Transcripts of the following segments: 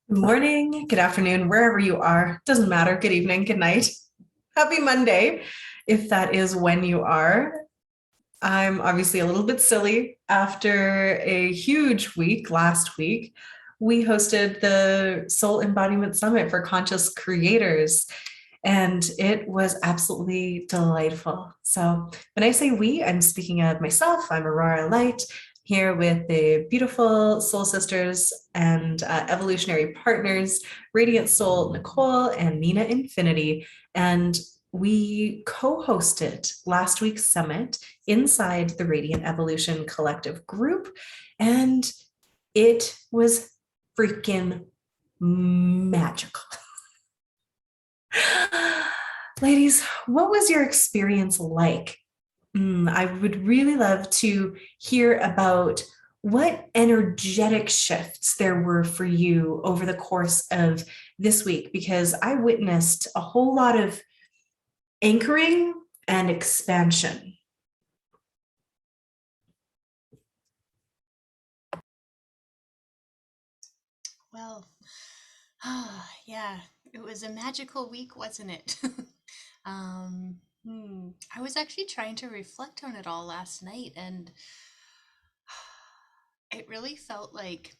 Good morning, good afternoon, wherever you are. Doesn't matter. Good evening, good night. Happy Monday, if that is when you are. I'm obviously a little bit silly after a huge week last week. We hosted the Soul Embodiment Summit for Conscious Creators, and it was absolutely delightful. So, when I say we, I'm speaking of myself. I'm Aurora Light, here with the beautiful soul sisters and evolutionary partners, Radiant Soul Nicole and Nina Infinity. And we co hosted last week's summit inside the Radiant Evolution Collective group. And it was freaking magical. Ladies, what was your experience like? I would really love to hear about what energetic shifts there were for you over the course of this week, because I witnessed a whole lot of anchoring and expansion. Well, yeah, it was a magical week, wasn't it? I was actually trying to reflect on it all last night, and it really felt like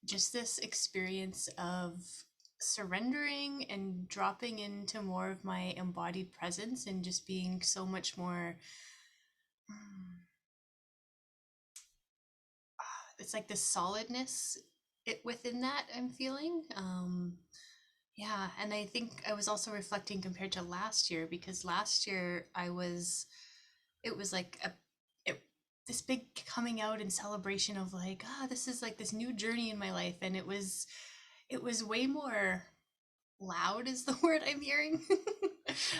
just this experience of surrendering and dropping into more of my embodied presence and just being so much more. mm, it's like this solidness within that I'm feeling. Yeah, and I think I was also reflecting compared to last year because last year it was like it, this big coming out and celebration of like, this is like this new journey in my life, and it was way more loud is the word I'm hearing.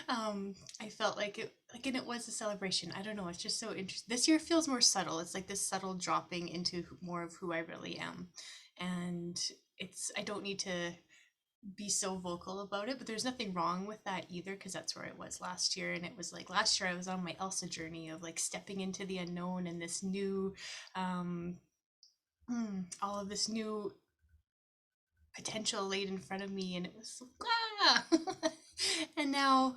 I felt like and it was a celebration. I don't know. It's just so interesting. This year feels more subtle. It's like this subtle dropping into more of who I really am, and I don't need to be so vocal about it, but there's nothing wrong with that either because that's where I was last year. And it was like last year I was on my Elsa journey of like stepping into the unknown and this new, um, all of this new potential laid in front of me, and it was ah! And now,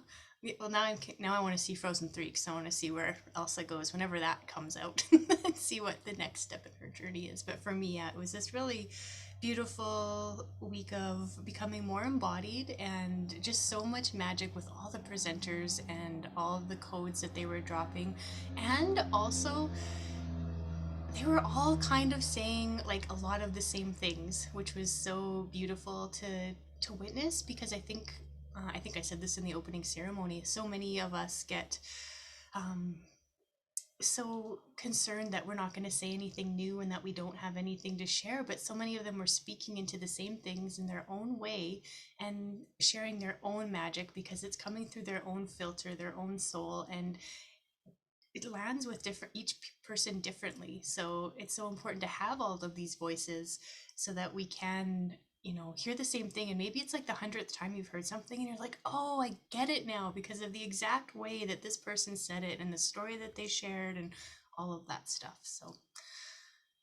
well, now I want to see Frozen 3 because I want to see where Elsa goes whenever that comes out and see what the next step in her journey is. But for me, yeah, it was this really beautiful week of becoming more embodied and just so much magic with all the presenters and all of the codes that they were dropping. And also, they were all kind of saying like a lot of the same things, which was so beautiful to witness because I think I said this in the opening ceremony. So many of us get um, so concerned that we're not going to say anything new and that we don't have anything to share, but so many of them were speaking into the same things in their own way and sharing their own magic because it's coming through their own filter, their own soul, and it lands with each person differently. So it's so important to have all of these voices so that we can, hear the same thing. And maybe it's like the 100th time you've heard something and you're like, oh, I get it now because of the exact way that this person said it and the story that they shared and all of that stuff. So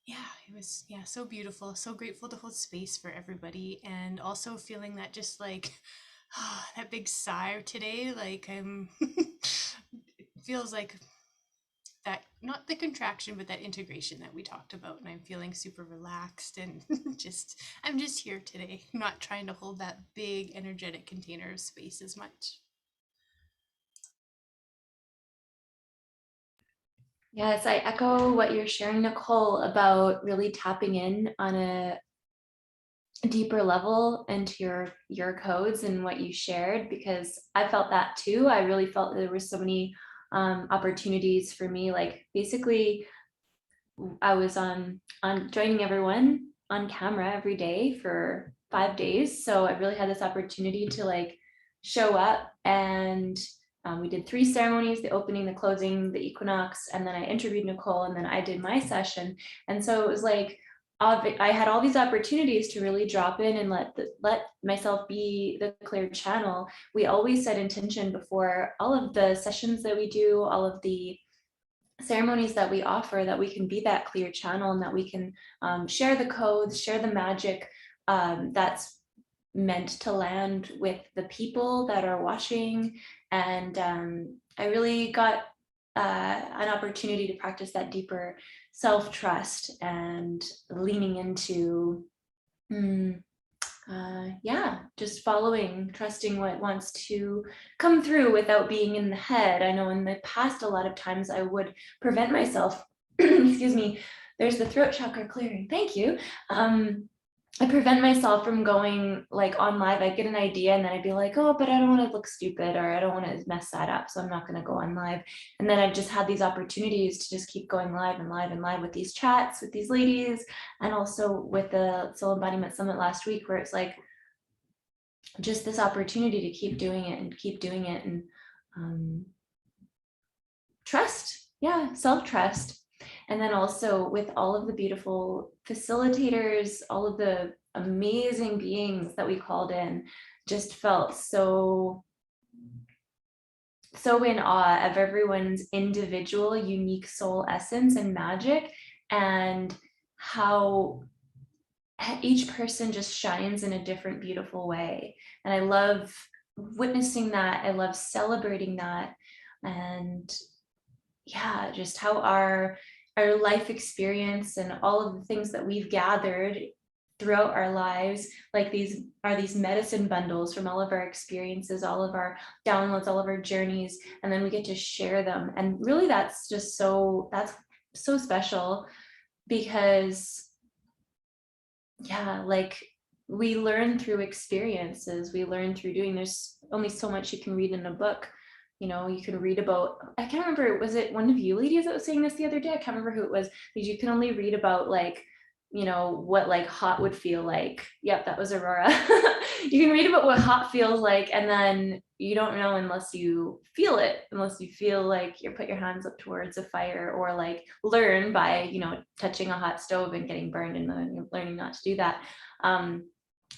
yeah, it was, yeah, so beautiful, so grateful to hold space for everybody, and also feeling that just like that big sigh today, like I'm it feels like that, not the contraction but that integration that we talked about, and I'm feeling super relaxed and I'm just here today, not trying to hold that big energetic container of space as much. Yes, I echo what you're sharing, Nicole, about really tapping in on a deeper level into your codes and what you shared, because I felt that too. I really felt that there were so many opportunities for me. Like basically, I was on joining everyone on camera every day for 5 days, so I really had this opportunity to like show up and we did 3 ceremonies: the opening, the closing, the equinox, and then I interviewed Nicole, and then I did my session. And so it was like I had all these opportunities to really drop in and let myself be the clear channel. We always set intention before all of the sessions that we do, all of the ceremonies that we offer, that we can be that clear channel and that we can share the codes, share the magic that's meant to land with the people that are watching. And I really got an opportunity to practice that deeper self-trust and leaning into just following, trusting what wants to come through without being in the head. I know in the past, a lot of times I would prevent myself, excuse me, there's the throat chakra clearing, thank you. I prevent myself from going like on live. I'd get an idea and then I'd be like, oh, but I don't want to look stupid, or I don't want to mess that up, so I'm not going to go on live. And then I've just had these opportunities to just keep going live and live and live with these chats with these ladies, and also with the Soul Embodiment Summit last week, where it's like just this opportunity to keep doing it and keep doing it, and trust, self-trust. And then also with all of the beautiful facilitators, all of the amazing beings that we called in, just felt so in awe of everyone's individual, unique soul essence and magic, and how each person just shines in a different, beautiful way. And I love witnessing that. I love celebrating that. And yeah, just how our life experience and all of the things that we've gathered throughout our lives, like these medicine bundles from all of our experiences, all of our downloads, all of our journeys, and then we get to share them. And really that's so special, because like we learn through experiences, we learn through doing. There's only so much you can read in a book. You know, you can read about, I can't remember, was it one of you ladies that was saying this the other day? I can't remember who it was, because you can only read about like, you know, what like hot would feel like. Yep, that was Aurora. You can read about what hot feels like, and then you don't know unless you feel it, unless you feel like you put your hands up towards a fire, or like learn by, you know, touching a hot stove and getting burned and then learning not to do that.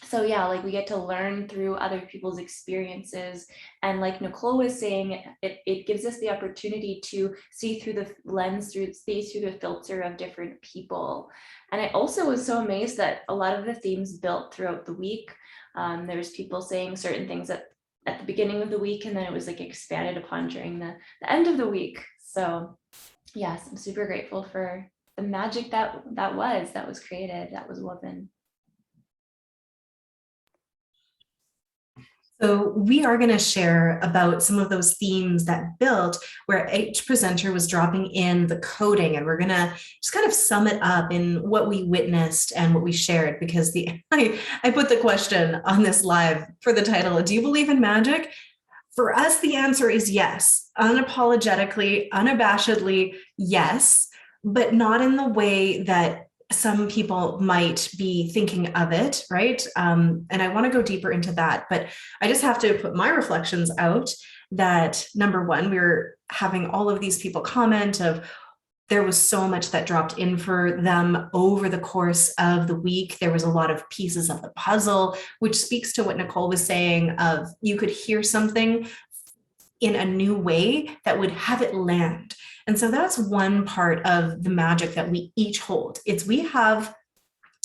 So yeah, like we get to learn through other people's experiences. And like Nicole was saying, it gives us the opportunity to see through the lens, see through the filter of different people. And I also was so amazed that a lot of the themes built throughout the week. There's people saying certain things at the beginning of the week, and then it was like expanded upon during the end of the week. So yes, I'm super grateful for the magic that was created, that was woven. So we are going to share about some of those themes that built, where each presenter was dropping in the coding, and we're going to just kind of sum it up in what we witnessed and what we shared, because I put the question on this live for the title, do you believe in magic? For us, the answer is yes, unapologetically, unabashedly, yes, but not in the way that some people might be thinking of it, right? And I want to go deeper into that, but I just have to put my reflections out that, number one, we were having all of these people comment of, there was so much that dropped in for them over the course of the week. There was a lot of pieces of the puzzle, which speaks to what Nicole was saying of, you could hear something in a new way that would have it land. And so that's one part of the magic that we each hold. We have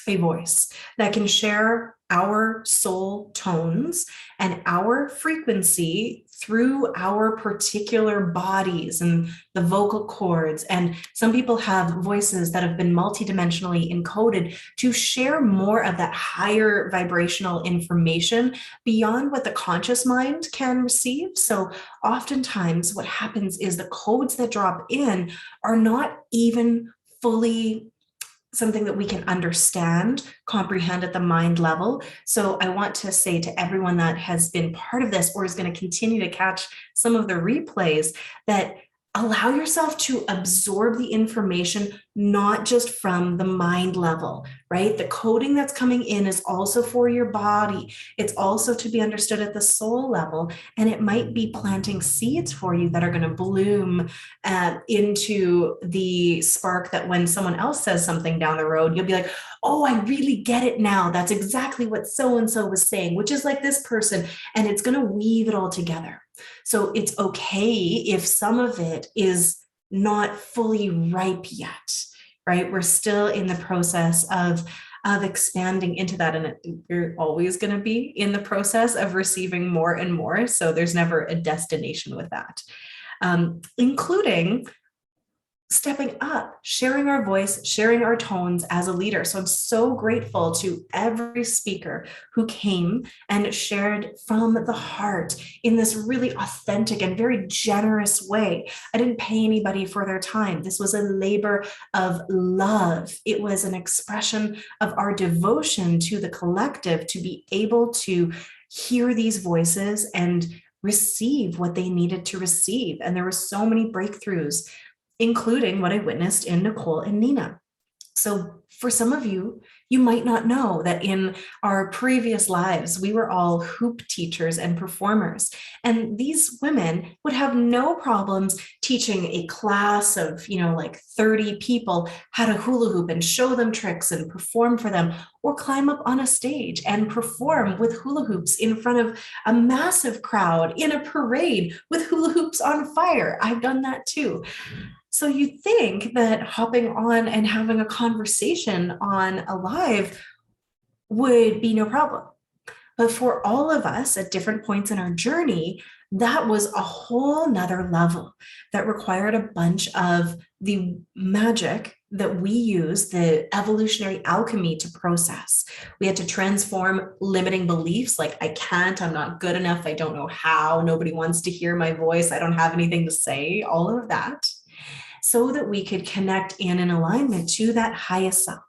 a voice that can share our soul tones and our frequency through our particular bodies and the vocal cords. And some people have voices that have been multidimensionally encoded to share more of that higher vibrational information beyond what the conscious mind can receive. So oftentimes what happens is the codes that drop in are not even fully something that we can understand, comprehend at the mind level. So I want to say to everyone that has been part of this or is going to continue to catch some of the replays, that allow yourself to absorb the information, not just from the mind level, right? The coding that's coming in is also for your body. It's also to be understood at the soul level. And it might be planting seeds for you that are going to bloom into the spark that when someone else says something down the road, you'll be like, oh, I really get it now. That's exactly what so-and-so was saying, which is like this person. And it's going to weave it all together. So it's okay if some of it is not fully ripe yet, right? We're still in the process of of expanding into that. And you're always going to be in the process of receiving more and more. So there's never a destination with that, including stepping up, sharing our voice, sharing our tones as a leader. So I'm so grateful to every speaker who came and shared from the heart in this really authentic and very generous way. I didn't pay anybody for their time. This was a labor of love. It was an expression of our devotion to the collective to be able to hear these voices and receive what they needed to receive. And there were so many breakthroughs, including what I witnessed in Nicole and Nina. So for some of you, you might not know that in our previous lives, we were all hoop teachers and performers. And these women would have no problems teaching a class of, like 30 people how to hula hoop and show them tricks and perform for them, or climb up on a stage and perform with hula hoops in front of a massive crowd in a parade with hula hoops on fire. I've done that too. So you think that hopping on and having a conversation on a live would be no problem. But for all of us at different points in our journey, that was a whole nother level that required a bunch of the magic that we use, the evolutionary alchemy, to process. We had to transform limiting beliefs like, I can't, I'm not good enough, I don't know how, nobody wants to hear my voice, I don't have anything to say, all of that, so that we could connect in an alignment to that highest self,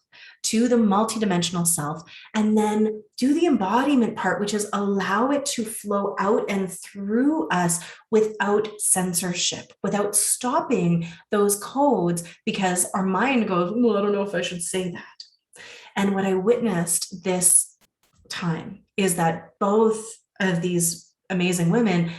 to the multidimensional self, and then do the embodiment part, which is allow it to flow out and through us without censorship, without stopping those codes, because our mind goes, well, I don't know if I should say that. And what I witnessed this time is that both of these amazing women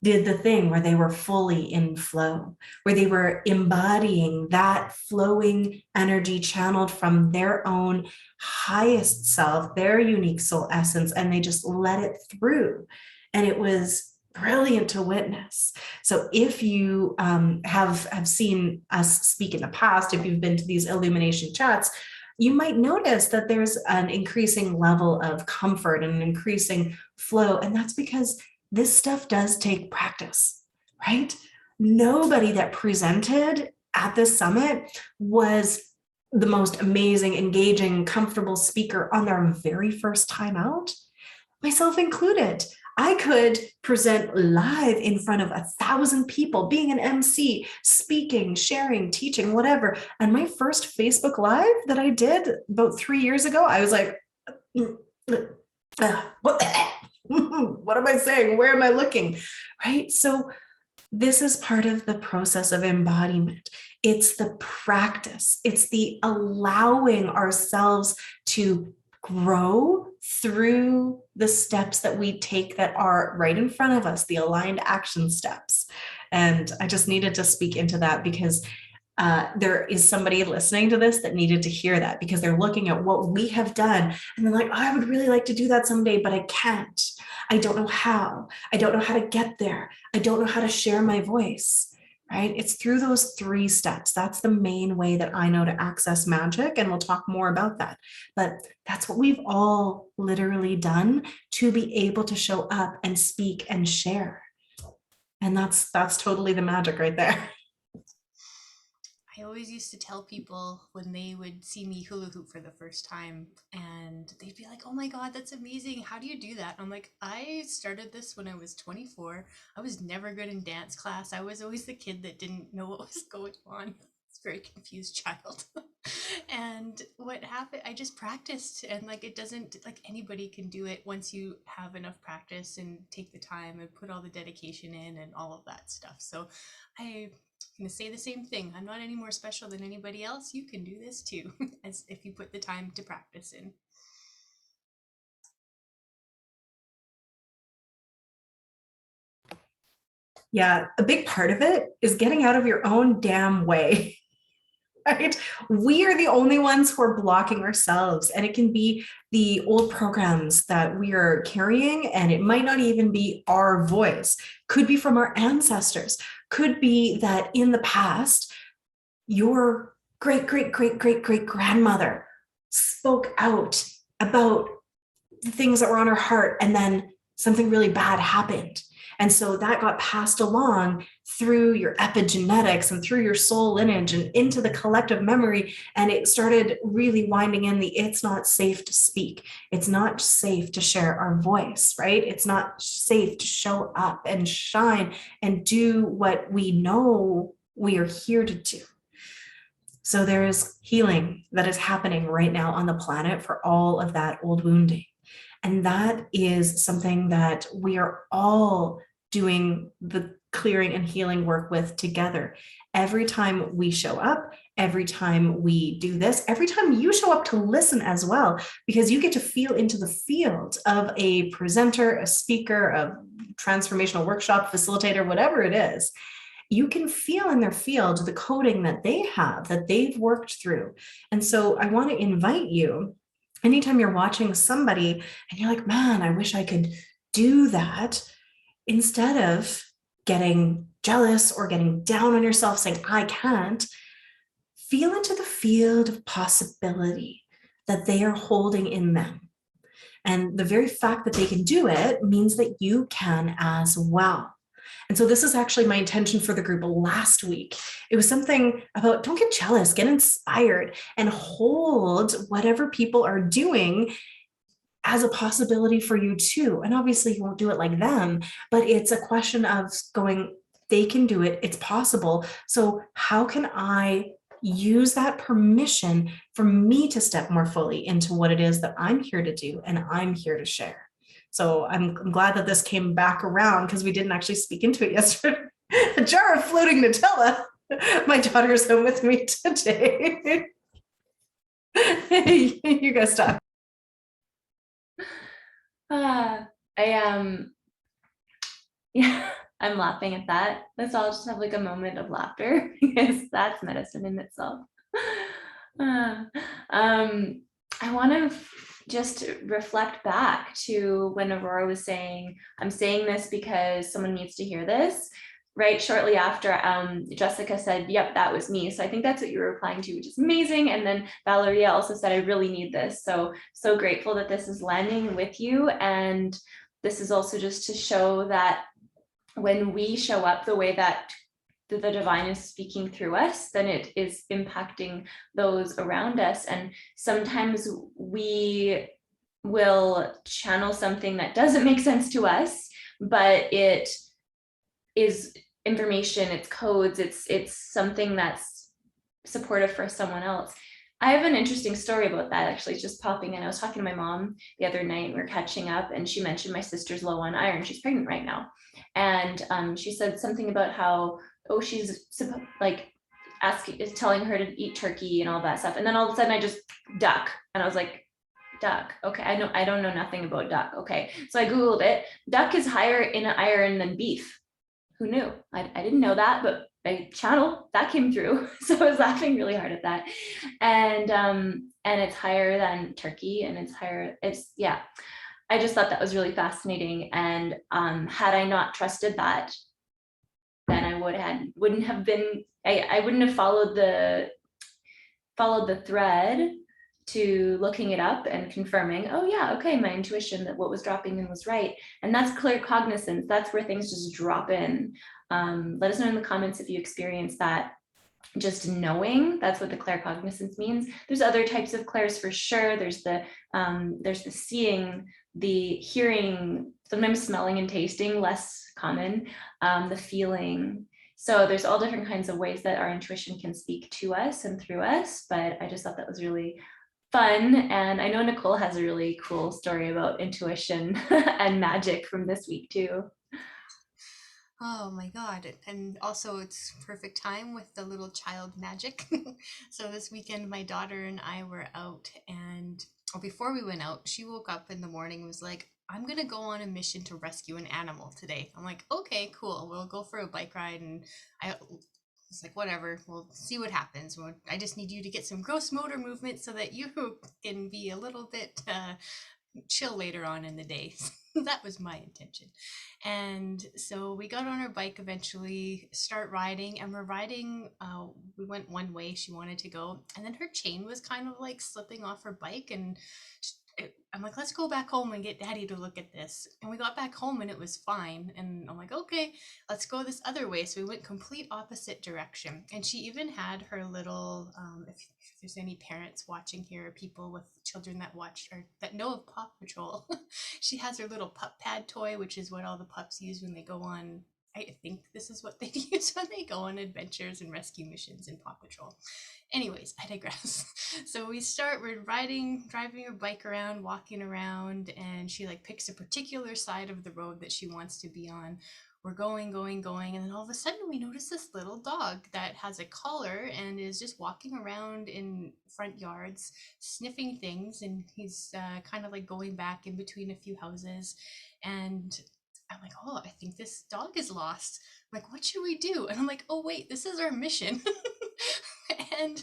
did the thing where they were fully in flow, where they were embodying that flowing energy channeled from their own highest self, their unique soul essence, and they just let it through. And it was brilliant to witness. So if you have seen us speak in the past, if you've been to these Illumination chats, you might notice that there's an increasing level of comfort and an increasing flow. And that's because this stuff does take practice, right? Nobody that presented at this summit was the most amazing, engaging, comfortable speaker on their very first time out, myself included. I could present live in front of 1,000 people, being an MC, speaking, sharing, teaching, whatever. And my first Facebook Live that I did about 3 years ago, I was like, what the heck? What am I saying? Where am I looking? Right? So this is part of the process of embodiment. It's the practice. It's the allowing ourselves to grow through the steps that we take that are right in front of us, the aligned action steps. And I just needed to speak into that because there is somebody listening to this that needed to hear that, because they're looking at what we have done and they're like, oh, I would really like to do that someday, but I can't. I don't know how. I don't know how to get there. I don't know how to share my voice, right? It's through those 3 steps. That's the main way that I know to access magic. And we'll talk more about that. But that's what we've all literally done to be able to show up and speak and share. And that's totally the magic right there. I always used to tell people when they would see me hula hoop for the first time and they'd be like, oh my God, that's amazing. How do you do that? I'm like, I started this when I was 24. I was never good in dance class. I was always the kid that didn't know what was going on. It's a very confused child. And what happened, I just practiced, and like, it doesn't, like, anybody can do it once you have enough practice and take the time and put all the dedication in and all of that stuff. So I'm going to say the same thing. I'm not any more special than anybody else. You can do this too, as if you put the time to practice in. Yeah, a big part of it is getting out of your own damn way. Right? We are the only ones who are blocking ourselves, and it can be the old programs that we are carrying, and it might not even be our voice. Could be from our ancestors. Could be that in the past, your great grandmother spoke out about the things that were on her heart, and then something really bad happened. And so that got passed along through your epigenetics and through your soul lineage and into the collective memory. And it started really winding in the, it's not safe to speak. It's not safe to share our voice, right? It's not safe to show up and shine and do what we know we are here to do. So there is healing that is happening right now on the planet for all of that old wounding. And that is something that we are all doing the clearing and healing work with together. Every time we show up, every time we do this, every time you show up to listen as well, because you get to feel into the field of a presenter, a speaker, a transformational workshop facilitator, whatever it is. You can feel in their field the coding that they have, that they've worked through. And so I want to invite you, anytime you're watching somebody and you're like, man, I wish I could do that, instead of getting jealous or getting down on yourself saying, I can't, feel into the field of possibility that they are holding in them. And the very fact that they can do it means that you can as well. And so this is actually my intention for the group last week. It was something about don't get jealous, get inspired, and hold whatever people are doing as a possibility for you too. And obviously you won't do it like them, but it's a question of going, they can do it, it's possible. So how can I use that permission for me to step more fully into what it is that I'm here to do and I'm here to share? So I'm glad that this came back around, because we didn't actually speak into it yesterday. A jar of floating Nutella. My daughter's home with me today. You guys stop. Yeah, I'm laughing at that. Let's all just have like a moment of laughter because that's medicine in itself. I want to just reflect back to when Aurora was saying, I'm saying this because someone needs to hear this, right? Shortly after, Jessica said, yep, that was me. So I think that's what you were replying to, which is amazing. And then Valeria also said, I really need this. So grateful that this is landing with you. And this is also just to show that when we show up the way that the divine is speaking through us, then it is impacting those around us. And sometimes we will channel something that doesn't make sense to us, but it is information, it's codes, it's something that's supportive for someone else. I have an interesting story about that, actually, just popping in. I was talking to my mom the other night, we were catching up, and she mentioned my sister's low on iron. She's pregnant right now. And she said something about how, oh, she's like telling her to eat turkey and all that stuff. And then all of a sudden I just duck. And I was like, duck. Okay, I don't know nothing about duck. Okay. So I Googled it. Duck is higher in iron than beef. Who knew? I didn't know that, but my channel that came through. So I was laughing really hard at that. And it's higher than turkey, and yeah. I just thought that was really fascinating. And had I not trusted that, then I wouldn't have been, I wouldn't have followed the thread to looking it up and confirming, oh yeah, okay, my intuition that what was dropping in was right. And that's clear cognizance. That's where things just drop in. Let us know in the comments if you experience that. Just knowing, that's what the claircognizance means. There's other types of clairs for sure. There's the seeing, the hearing, sometimes smelling and tasting, less common, the feeling. So there's all different kinds of ways that our intuition can speak to us and through us, but I just thought that was really fun. And I know Nicole has a really cool story about intuition and magic from this week too. Oh my God. And also it's perfect time with the little child magic. So this weekend, my daughter and I were out, and before we went out, she woke up in the morning and was like, I'm going to go on a mission to rescue an animal today. I'm like, okay, cool. We'll go for a bike ride. And I was like, whatever, we'll see what happens. I just need you to get some gross motor movement so that you can be a little bit chill later on in the day. That was my intention. And so we got on our bike eventually, start riding, and we're riding. We went one way she wanted to go, and then her chain was kind of like slipping off her bike, and I'm like, let's go back home and get Daddy to look at this. And we got back home and it was fine. And I'm like, okay, let's go this other way. So we went complete opposite direction. And she even had her little, if there's any parents watching here, people with children that watch or that know of Paw Patrol, she has her little pup pad toy, which is what all the pups use when they go on. I think this is what they use when they go on adventures and rescue missions in Paw Patrol. Anyways, I digress. So we're driving her bike around, walking around, and she like picks a particular side of the road that she wants to be on. We're going, and then all of a sudden we notice this little dog that has a collar and is just walking around in front yards, sniffing things, and he's kind of like going back in between a few houses. And I'm like, oh, I think this dog is lost. I'm like, what should we do? And I'm like, oh wait, this is our mission. And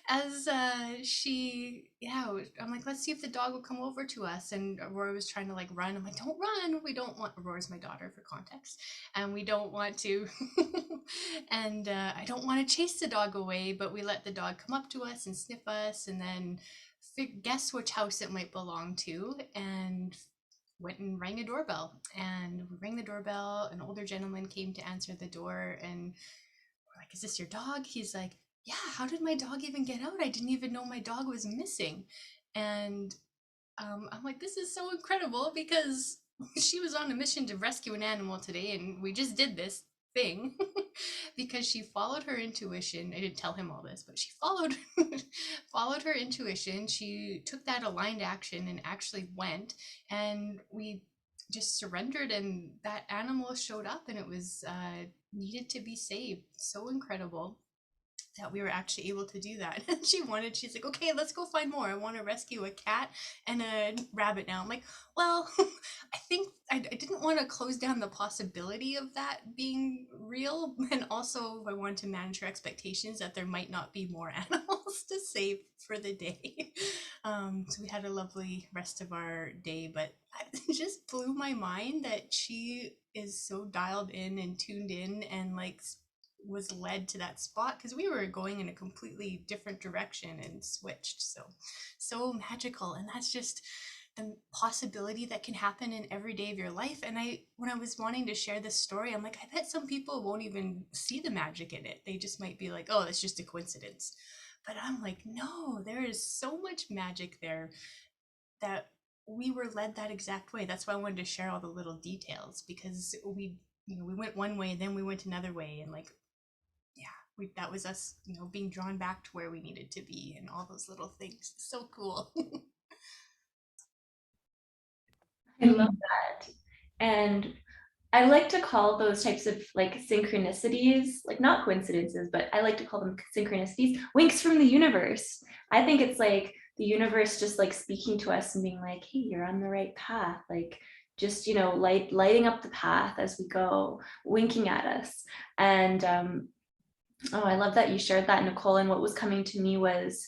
as I'm like, let's see if the dog will come over to us. And Aurora was trying to like run. I'm like, don't run. We don't want, Aurora's my daughter for context, and we don't want to, and I don't want to chase the dog away, but we let the dog come up to us and sniff us, and then guess which house it might belong to, and went and rang a doorbell. And we rang the doorbell. An older gentleman came to answer the door, and we're like, is this your dog? He's like, yeah, how did my dog even get out? I didn't even know my dog was missing. And I'm like, this is so incredible, because she was on a mission to rescue an animal today, and we just did this thing because she followed her intuition. I didn't tell him all this, but she followed her intuition. She took that aligned action and actually went, and we just surrendered, and that animal showed up, and it was needed to be saved. So incredible that we were actually able to do that. And she's like, okay, let's go find more. I want to rescue a cat and a rabbit now. I'm like, well, I think I didn't want to close down the possibility of that being real. And also I wanted to manage her expectations that there might not be more animals to save for the day. So we had a lovely rest of our day, but it just blew my mind that she is so dialed in and tuned in and like was led to that spot, because we were going in a completely different direction and switched. So magical. And that's just the possibility that can happen in every day of your life. And when I was wanting to share this story, I'm like, I bet some people won't even see the magic in it. They just might be like, oh, it's just a coincidence. But I'm like, no, there is so much magic there that we were led that exact way. That's why I wanted to share all the little details, because we went one way, then we went another way, and like, that was us, being drawn back to where we needed to be, and all those little things. So cool. I love that. And I like to call those types of like synchronicities, like not coincidences, but I like to call them synchronicities, winks from the universe. I think it's like the universe just like speaking to us and being like, hey, you're on the right path. Like just, lighting up the path as we go, winking at us. And I love that you shared that, Nicole. And what was coming to me was,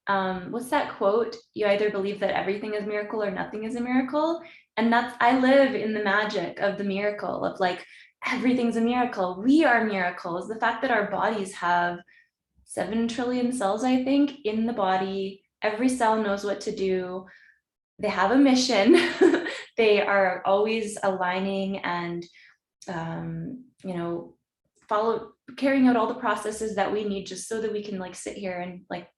what's that quote? You either believe that everything is a miracle or nothing is a miracle. And I live in the magic of the miracle of like, everything's a miracle. We are miracles. The fact that our bodies have 7 trillion cells, I think, in the body, every cell knows what to do. They have a mission. They are always aligning and, carrying out all the processes that we need just so that we can like sit here and like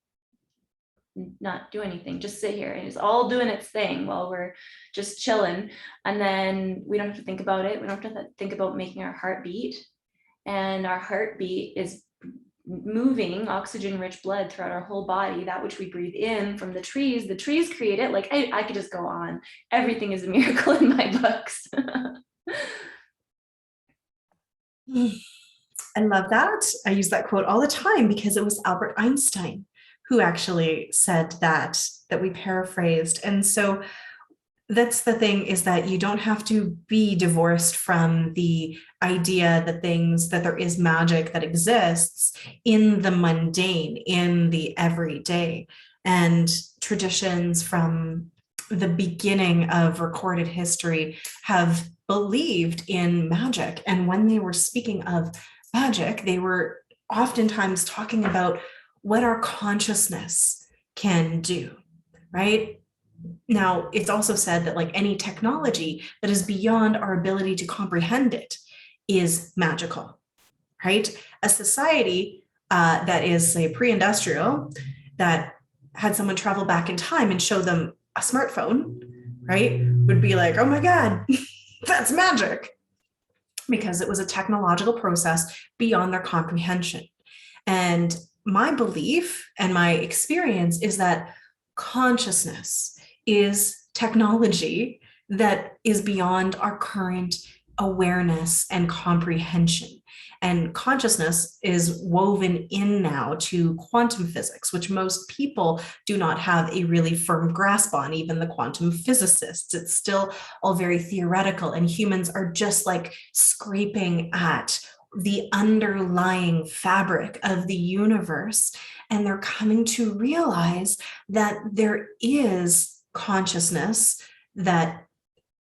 not do anything, just sit here, and it's all doing its thing while we're just chilling. And then we don't have to think about it. We don't have to think about making our heart beat. And our heartbeat is moving oxygen rich blood throughout our whole body, that which we breathe in from the trees create it. Like I could just go on. Everything is a miracle in my books. I love that. I use that quote all the time because it was Albert Einstein who actually said that we paraphrased. And so that's the thing, is that you don't have to be divorced from the idea that there is magic that exists in the mundane, in the everyday. And traditions from the beginning of recorded history have believed in magic. And when they were speaking of magic, they were oftentimes talking about what our consciousness can do, right? Now, it's also said that like any technology that is beyond our ability to comprehend it is magical, right? A society that is, say, pre-industrial, that had someone travel back in time and show them a smartphone, right, would be like, oh my God, that's magic, because it was a technological process beyond their comprehension. And my belief and my experience is that consciousness is technology that is beyond our current awareness and comprehension. And consciousness is woven in now to quantum physics, which most people do not have a really firm grasp on, even the quantum physicists. It's still all very theoretical, and humans are just like scraping at the underlying fabric of the universe. And they're coming to realize that there is consciousness that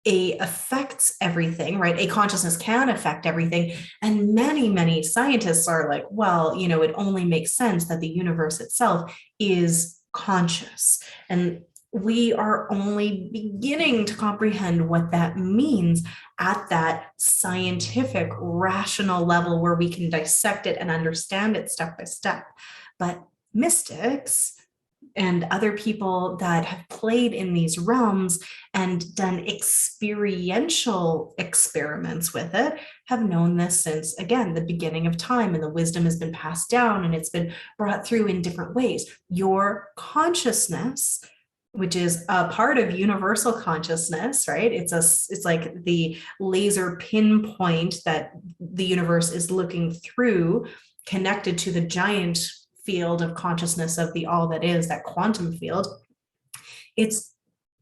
affects everything, right? A consciousness can affect everything. And many scientists are like, well, you know, it only makes sense that the universe itself is conscious. And we are only beginning to comprehend what that means at that scientific, rational level where we can dissect it and understand it step by step. But mystics and other people that have played in these realms and done experiential experiments with it have known this since, again, the beginning of time, and the wisdom has been passed down and it's been brought through in different ways. Your consciousness, which is a part of universal consciousness, right? It's like the laser pinpoint that the universe is looking through, connected to the giant field of consciousness of the all that is, that quantum field. It's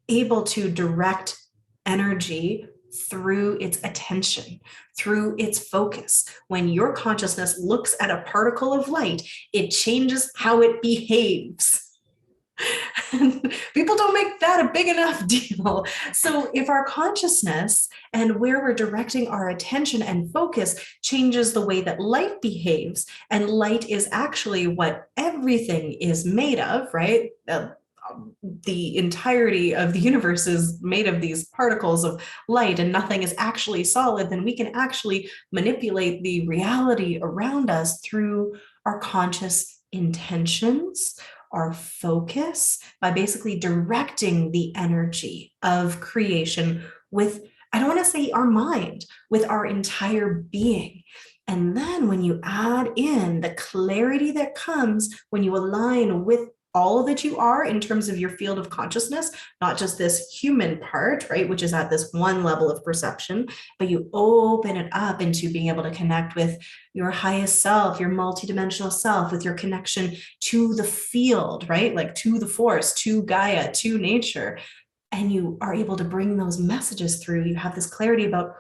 able to direct energy through its attention, through its focus. When your consciousness looks at a particle of light, it changes how it behaves. And people don't make that a big enough deal. So if our consciousness and where we're directing our attention and focus changes the way that light behaves, and light is actually what everything is made of, right? The entirety of the universe is made of these particles of light, and nothing is actually solid, then we can actually manipulate the reality around us through our conscious intentions, our focus, by basically directing the energy of creation with, I don't want to say our mind, with our entire being. And then when you add in the clarity that comes when you align with all that you are in terms of your field of consciousness, not just this human part, right, which is at this one level of perception, but you open it up into being able to connect with your highest self, your multidimensional self, with your connection to the field, right, like to the force, to Gaia, to nature. And you are able to bring those messages through. You have this clarity about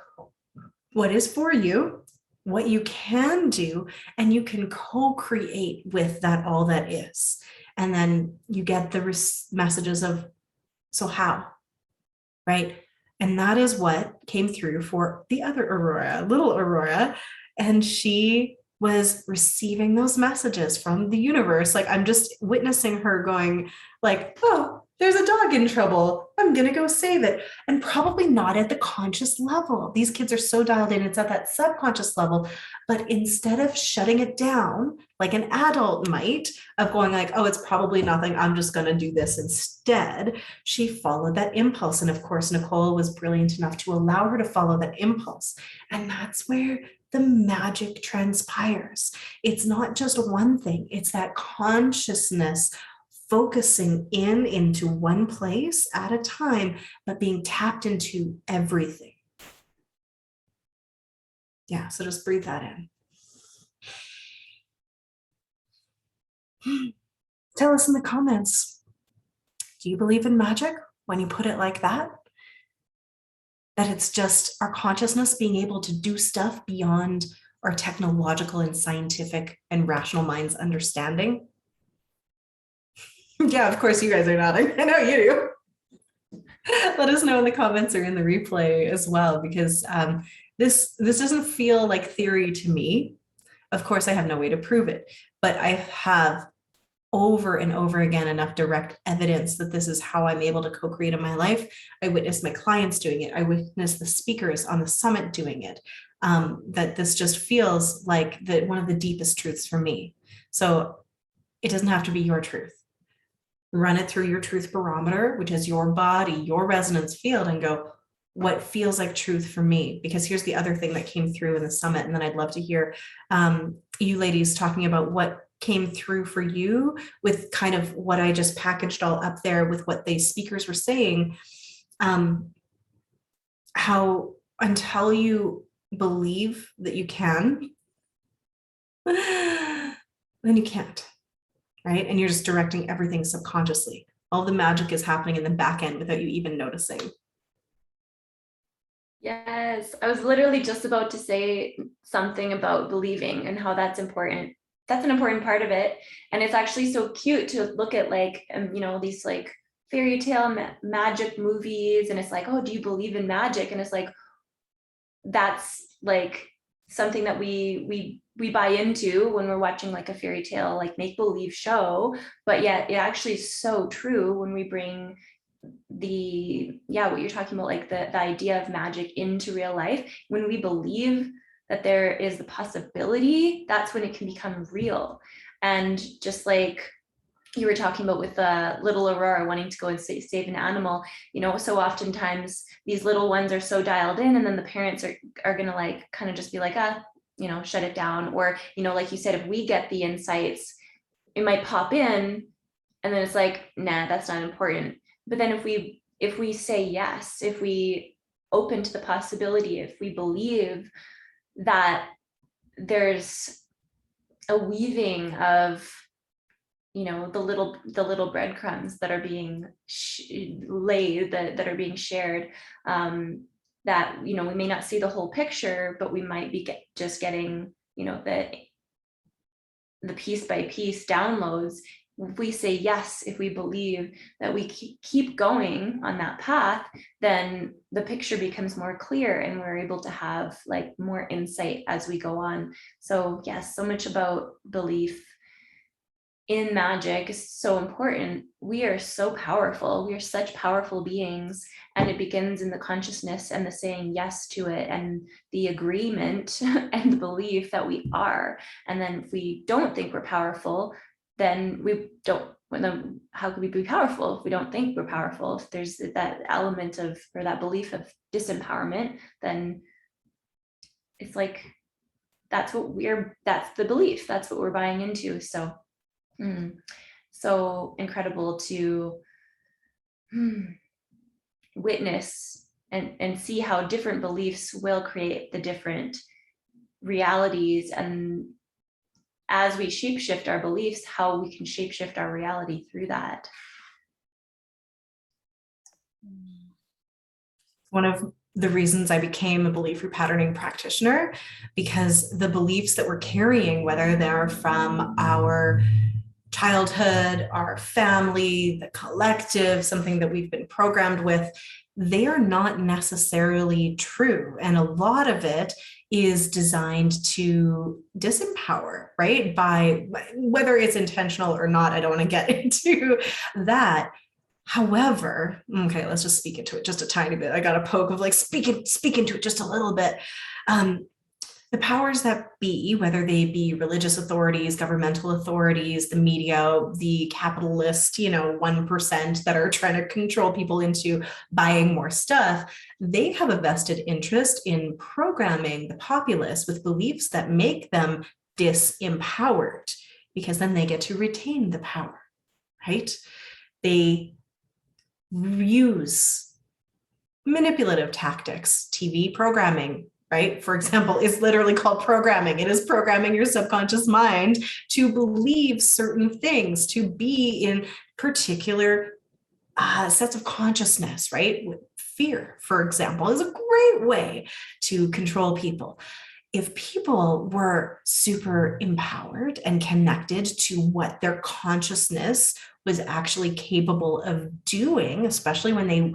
what is for you, what you can do, and you can co-create with that all that is. And then you get the messages of, so how, right? And that is what came through for the other Aurora, little Aurora. And she was receiving those messages from the universe. Like, I'm just witnessing her going like, oh, there's a dog in trouble. I'm going to go save it. And probably not at the conscious level. These kids are so dialed in. It's at that subconscious level. But instead of shutting it down like an adult might, of going like, oh, it's probably nothing, I'm just going to do this instead, she followed that impulse. And of course, Nicole was brilliant enough to allow her to follow that impulse. And that's where the magic transpires. It's not just one thing. It's that consciousness focusing into one place at a time, but being tapped into everything. Yeah, so just breathe that in. Tell us in the comments, do you believe in magic when you put it like that? That it's just our consciousness being able to do stuff beyond our technological and scientific and rational mind's understanding? Yeah, of course you guys are nodding. I know you do. Let us know in the comments or in the replay as well, because this doesn't feel like theory to me. Of course, I have no way to prove it, but I have over and over again enough direct evidence that this is how I'm able to co-create in my life. I witnessed my clients doing it. I witnessed the speakers on the summit doing it. That this just feels like one of the deepest truths for me. So it doesn't have to be your truth. Run it through your truth barometer, which is your body, your resonance field, and go, what feels like truth for me? Because here's the other thing that came through in the summit. And then I'd love to hear you ladies talking about what came through for you with kind of what I just packaged all up there with what the speakers were saying. How until you believe that you can, then you can't, right? And you're just directing everything subconsciously. All the magic is happening in the back end without you even noticing. Yes, I was literally just about to say something about believing and how that's important. That's an important part of it. And it's actually so cute to look at like, these like fairy tale magic movies. And it's like, oh, do you believe in magic? And it's like, that's like something that we buy into when we're watching like a fairy tale, like make believe show. But yet it actually is so true when we bring what you're talking about, like the idea of magic into real life. When we believe that there is the possibility, that's when it can become real. And just like you were talking about with little Aurora wanting to go and save an animal, so oftentimes these little ones are so dialed in, and then the parents are gonna like kind of just be like, shut it down. Or, like you said, if we get the insights, it might pop in, and then it's like, nah, that's not important. But then if we say yes, if we open to the possibility, if we believe that there's a weaving of, the little breadcrumbs that are being laid, that are being shared, that, we may not see the whole picture, but we might be just getting, the piece by piece downloads. If we say yes, if we believe that we keep going on that path, then the picture becomes more clear and we're able to have like more insight as we go on. So yes, so much about belief in magic is so important. We are so powerful. We are such powerful beings, and it begins in the consciousness and the saying yes to it and the agreement and the belief that we are. And then if we don't think we're powerful, then how could we be powerful if we don't think we're powerful? If there's that element of, or that belief of disempowerment, then it's like, that's the belief, that's what we're buying into. So incredible to witness and see how different beliefs will create the different realities, and as we shapeshift our beliefs, how we can shapeshift our reality through that. One of the reasons I became a belief repatterning practitioner, because the beliefs that we're carrying, whether they're from our childhood, our family, the collective, something that we've been programmed with, they are not necessarily true. And a lot of it is designed to disempower, right? By whether it's intentional or not, I don't want to get into that. However, okay, let's just speak into it just a tiny bit. I got a poke of like speak into it just a little bit. The powers that be, whether they be religious authorities, governmental authorities, the media, the capitalist, 1% that are trying to control people into buying more stuff, they have a vested interest in programming the populace with beliefs that make them disempowered, because then they get to retain the power, right? They use manipulative tactics, TV programming, right? For example, is literally called programming. It is programming your subconscious mind to believe certain things, to be in particular sets of consciousness, right? Fear, for example, is a great way to control people. If people were super empowered and connected to what their consciousness was actually capable of doing, especially when they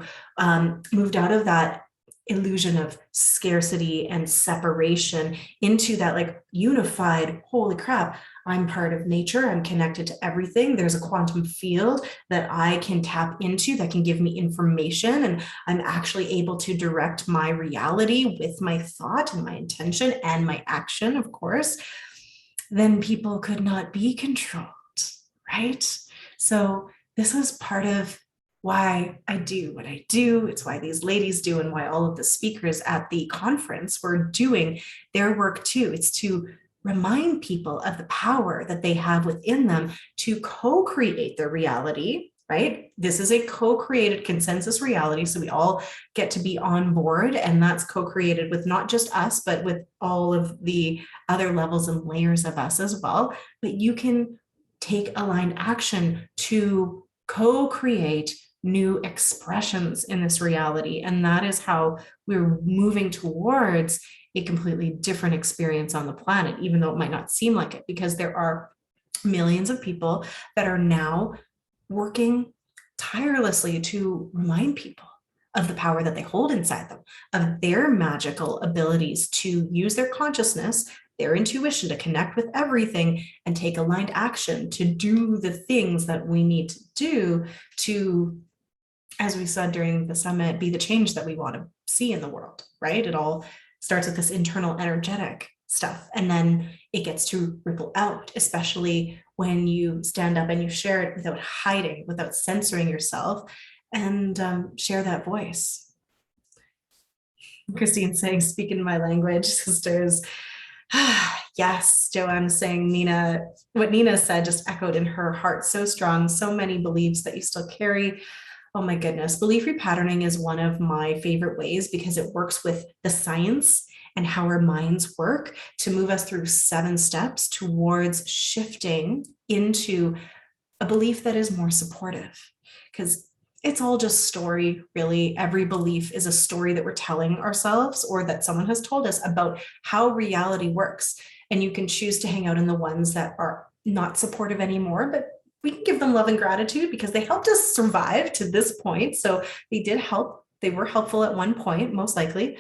moved out of that illusion of scarcity and separation into that like unified, holy crap, I'm part of nature, I'm connected to everything. There's a quantum field that I can tap into that can give me information, and I'm actually able to direct my reality with my thought and my intention and my action, of course. Then people could not be controlled, right? So this was part of why I do what I do. It's why these ladies do, and why all of the speakers at the conference were doing their work too. It's to remind people of the power that they have within them to co-create their reality, right? This is a co-created consensus reality. So we all get to be on board, and that's co-created with not just us, but with all of the other levels and layers of us as well. But you can take aligned action to co-create new expressions in this reality. And that is how we're moving towards a completely different experience on the planet, even though it might not seem like it, because there are millions of people that are now working tirelessly to remind people of the power that they hold inside them, of their magical abilities to use their consciousness, their intuition to connect with everything and take aligned action to do the things that we need to do to, as we said during the summit, be the change that we want to see in the world, right? It all starts with this internal energetic stuff, and then it gets to ripple out, especially when you stand up and you share it without hiding, without censoring yourself, and share that voice. Christine saying, speak in my language, sisters. Yes, Joanne saying, Nina, what Nina said just echoed in her heart so strong, so many beliefs that you still carry. Oh my goodness. Belief repatterning is one of my favorite ways because it works with the science and how our minds work to move us through 7 steps towards shifting into a belief that is more supportive. Because it's all just story, really. Every belief is a story that we're telling ourselves or that someone has told us about how reality works. And you can choose to hang out in the ones that are not supportive anymore, but we can give them love and gratitude because they helped us survive to this point. So they did help. They were helpful at one point, most likely.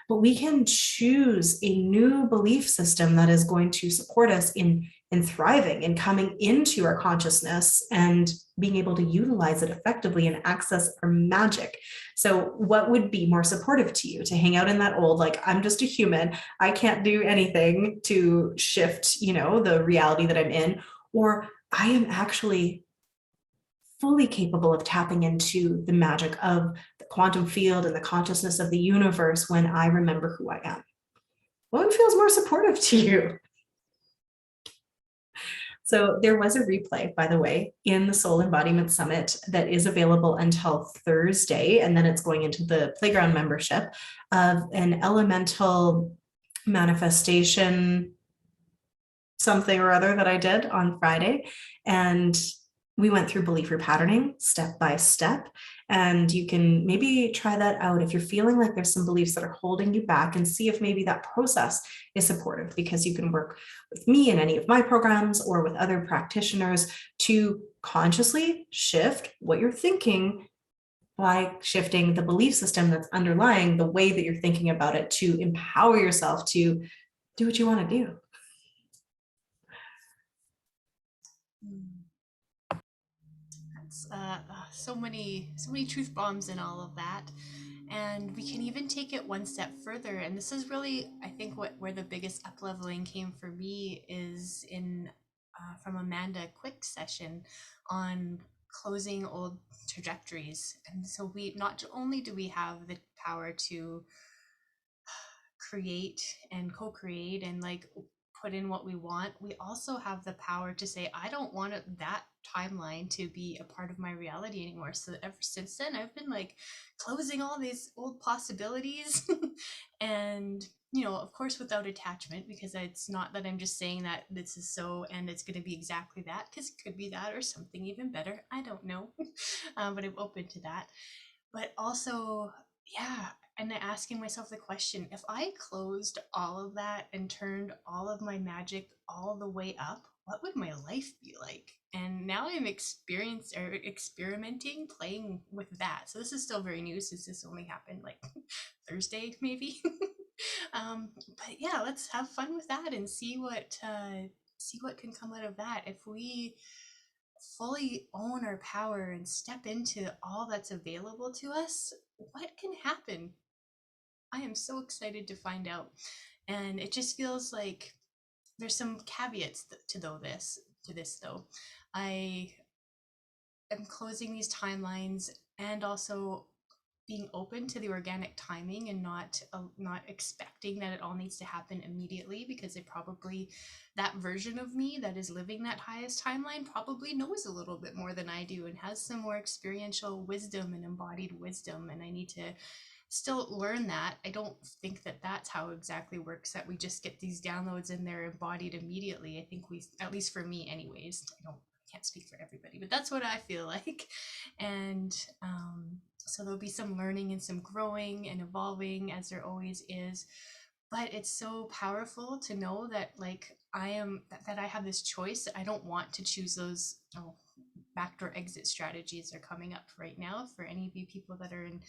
But we can choose a new belief system that is going to support us in thriving and coming into our consciousness and being able to utilize it effectively and access our magic. So what would be more supportive to you? To hang out in that old, like, I'm just a human, I can't do anything to shift, the reality that I'm in, or I am actually fully capable of tapping into the magic of the quantum field and the consciousness of the universe when I remember who I am. What one feels more supportive to you? So there was a replay, by the way, in the Soul Embodiment Summit that is available until Thursday, and then it's going into the Playground membership of an elemental manifestation something or other that I did on Friday. And we went through belief repatterning step by step. And you can maybe try that out if you're feeling like there's some beliefs that are holding you back, and see if maybe that process is supportive, because you can work with me in any of my programs or with other practitioners to consciously shift what you're thinking by shifting the belief system that's underlying the way that you're thinking about it, to empower yourself to do what you want to do. That's so many truth bombs in all of that. And we can even take it one step further. And this is really, I think, where the biggest up leveling came for me is in from Amanda Quick's session on closing old trajectories. And so we not only do we have the power to create and co-create and like put in what we want, we also have the power to say, I don't want that timeline to be a part of my reality anymore. So ever since then, I've been like closing all these old possibilities and of course without attachment, because it's not that I'm just saying that this is so and it's going to be exactly that, because it could be that or something even better, I don't know. But I'm open to that. But also, yeah, and asking myself the question, if I closed all of that and turned all of my magic all the way up, what would my life be like? And now I'm experimenting, playing with that. So this is still very new since this only happened like Thursday, maybe. But yeah, let's have fun with that and see what can come out of that. If we fully own our power and step into all that's available to us, what can happen? I am so excited to find out. And it just feels like there's some caveats to this though. I am closing these timelines and also being open to the organic timing and not expecting that it all needs to happen immediately, because that version of me that is living that highest timeline probably knows a little bit more than I do and has some more experiential wisdom and embodied wisdom, and I need to still learn that. I don't think that that's how it exactly works, that we just get these downloads and they're embodied immediately. I think at least for me anyways, I can't speak for everybody, but that's what I feel like. And so there'll be some learning and some growing and evolving, as there always is. But it's so powerful to know that like that I have this choice. I don't want to choose those backdoor exit strategies are coming up right now for any of you people that are in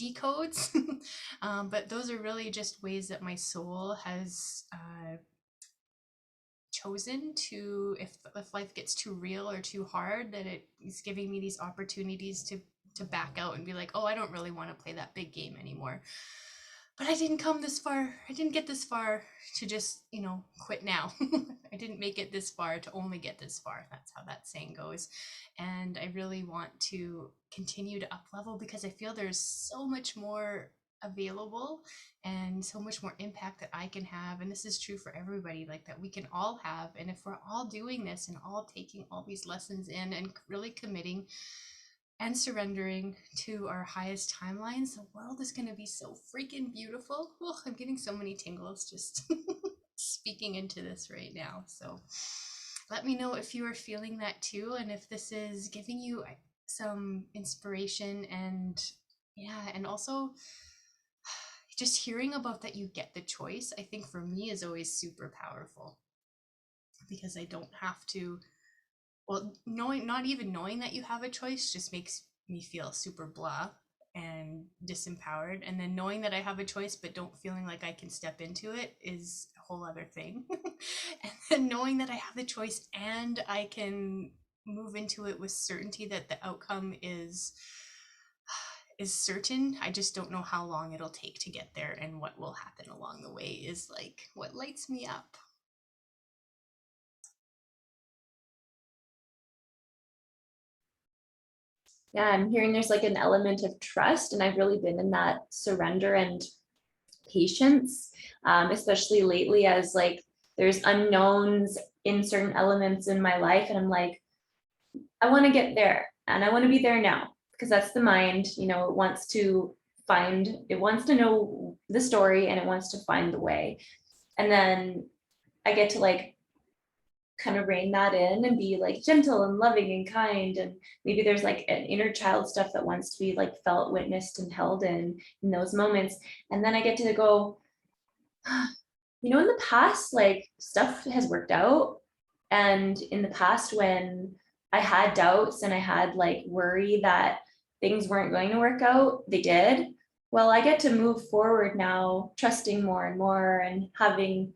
decodes. But those are really just ways that my soul has chosen to, if life gets too real or too hard, that it is giving me these opportunities to back out and be like, oh, I don't really want to play that big game anymore. But I didn't come this far. I didn't get this far to just, quit now. I didn't make it this far to only get this far. That's how that saying goes. And I really want to continue to up level because I feel there's so much more available and so much more impact that I can have. And this is true for everybody, like that we can all have. And if we're all doing this and all taking all these lessons in and really committing and surrendering to our highest timelines, the world is going to be so freaking beautiful. Oh, I'm getting so many tingles just speaking into this right now. So let me know if you are feeling that too, and if this is giving you some inspiration. And yeah, and also just hearing about that you get the choice, I think for me is always super powerful, because I don't have to, well, not even knowing that you have a choice just makes me feel super blah and disempowered. And then knowing that I have a choice but don't feeling like I can step into it is a whole other thing. And then knowing that I have the choice and I can move into it with certainty that the outcome is certain. I just don't know how long it'll take to get there, and what will happen along the way is like what lights me up. Yeah, I'm hearing there's like an element of trust, and I've really been in that surrender and patience, especially lately, as like there's unknowns in certain elements in my life, and I'm like, I want to get there, and I want to be there now, because that's the mind, it wants to know the story, and it wants to find the way. And then I get to like kind of rein that in and be like gentle and loving and kind. And maybe there's like an inner child stuff that wants to be like felt, witnessed, and held in those moments. And then I get to go, in the past, like stuff has worked out. And in the past, when I had doubts and I had like worry that things weren't going to work out, they did. Well, I get to move forward now, trusting more and more, and having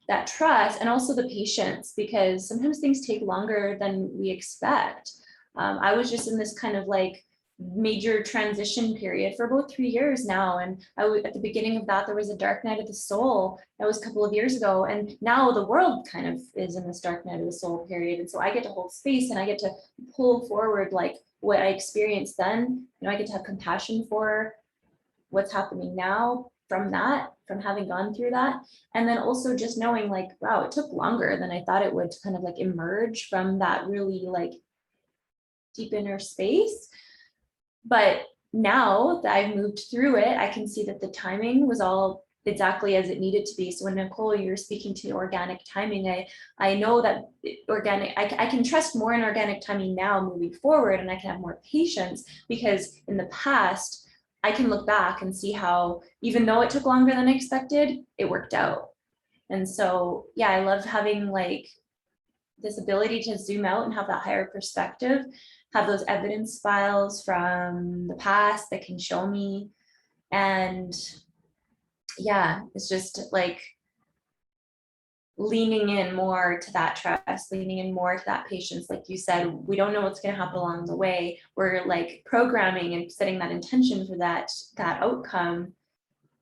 that trust, and also the patience, because sometimes things take longer than we expect. I was just in this kind of like major transition period for about 3 years now. And at the beginning of that, there was a dark night of the soul. That was a couple of years ago. And now the world kind of is in this dark night of the soul period. And so I get to hold space, and I get to pull forward like what I experienced then. I get to have compassion for what's happening now from having gone through that. And then also just knowing like, wow, it took longer than I thought it would to kind of like emerge from that really like deep inner space. But now that I've moved through it, I can see that the timing was all exactly as it needed to be. So when Nicole, you're speaking to organic timing, I know that I can trust more in organic timing now moving forward, and I can have more patience, because in the past, I can look back and see how, even though it took longer than I expected, it worked out. And so, yeah, I love having like this ability to zoom out and have that higher perspective, have those evidence files from the past that can show me. And yeah, it's just like leaning in more to that trust, leaning in more to that patience. Like you said, we don't know what's going to happen along the way. We're like programming and setting that intention for that outcome.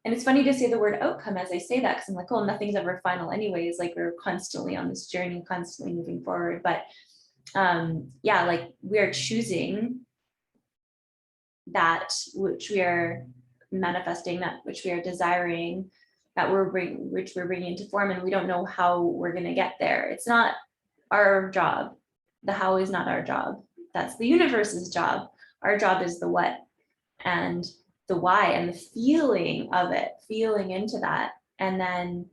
And it's funny to say the word outcome as I say that, because I'm like, oh, nothing's ever final anyways. Like we're constantly on this journey, constantly moving forward. But yeah, like we're choosing that which we are manifesting, that which we are desiring, that which we're bringing into form, and we don't know how we're going to get there. It's not our job. The how is not our job. That's the universe's job. Our job is the what and the why and the feeling of it, feeling into that, and then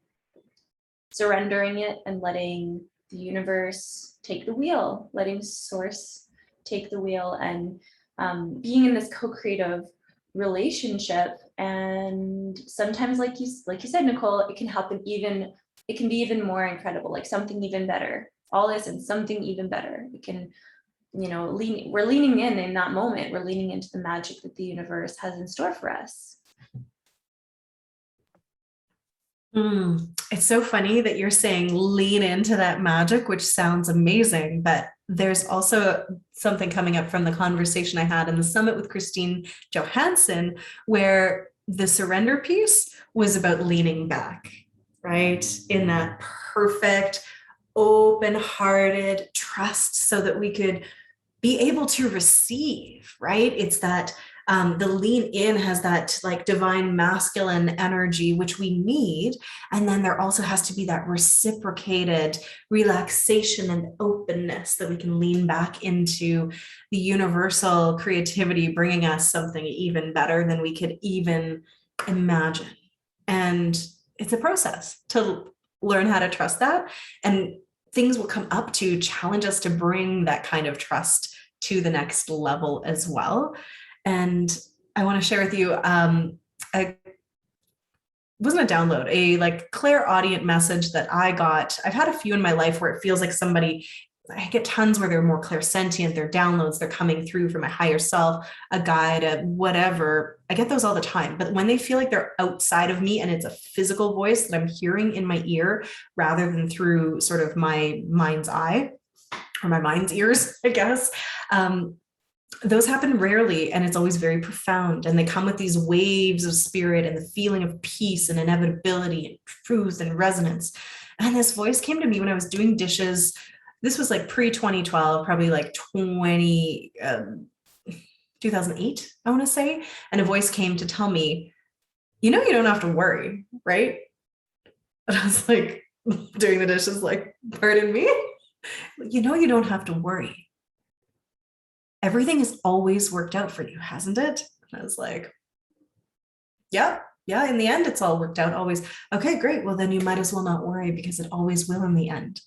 surrendering it and letting the universe take the wheel, letting source take the wheel, and being in this co-creative relationship. And sometimes, like you said, Nicole, it can it can be even more incredible, like something even better. All this and something even better. It can, we're leaning in that moment. We're leaning into the magic that the universe has in store for us. It's so funny that you're saying lean into that magic, which sounds amazing, but there's also something coming up from the conversation I had in the summit with Christine Johansson, where the surrender piece was about leaning back, right? In that perfect, open-hearted trust so that we could be able to receive, right? It's that the lean in has that like divine masculine energy, which we need. And then there also has to be that reciprocated relaxation and openness that we can lean back into the universal creativity, bringing us something even better than we could even imagine. And it's a process to learn how to trust that. And things will come up to challenge us to bring that kind of trust to the next level as well. And I want to share with you, it wasn't a download, a like clairaudient message that I got. I've had a few in my life where it feels like I get tons where they're more clairsentient, they're downloads, they're coming through from my higher self, a guide, a whatever. I get those all the time. But when they feel like they're outside of me and it's a physical voice that I'm hearing in my ear rather than through sort of my mind's eye or my mind's ears, I guess, those happen rarely, and it's always very profound. And they come with these waves of spirit and the feeling of peace and inevitability and truth and resonance. And this voice came to me when I was doing dishes. This was like pre-2012, probably like 2008, I want to say. And a voice came to tell me, you don't have to worry, right? And I was like, doing the dishes, like, pardon me? You don't have to worry. Everything has always worked out for you, hasn't it? And I was like, yeah, in the end, it's all worked out always. Okay, great. Well, then you might as well not worry because it always will in the end.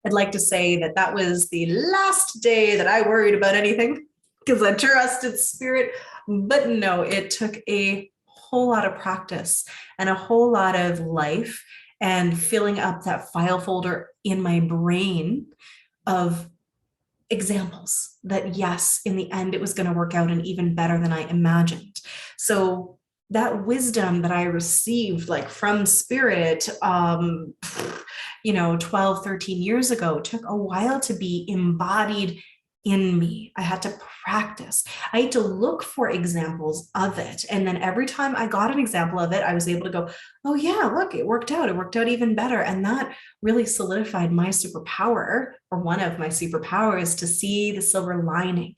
I'd like to say that was the last day that I worried about anything because I trusted spirit, but no, it took a whole lot of practice and a whole lot of life and filling up that file folder in my brain of examples that yes, in the end, it was going to work out and even better than I imagined. So that wisdom that I received like from spirit, 12, 13 years ago took a while to be embodied in me. I had to practice. I had to look for examples of it. And then every time I got an example of it, I was able to go, oh yeah, look, it worked out. It worked out even better. And that really solidified my superpower, or one of my superpowers, to see the silver lining.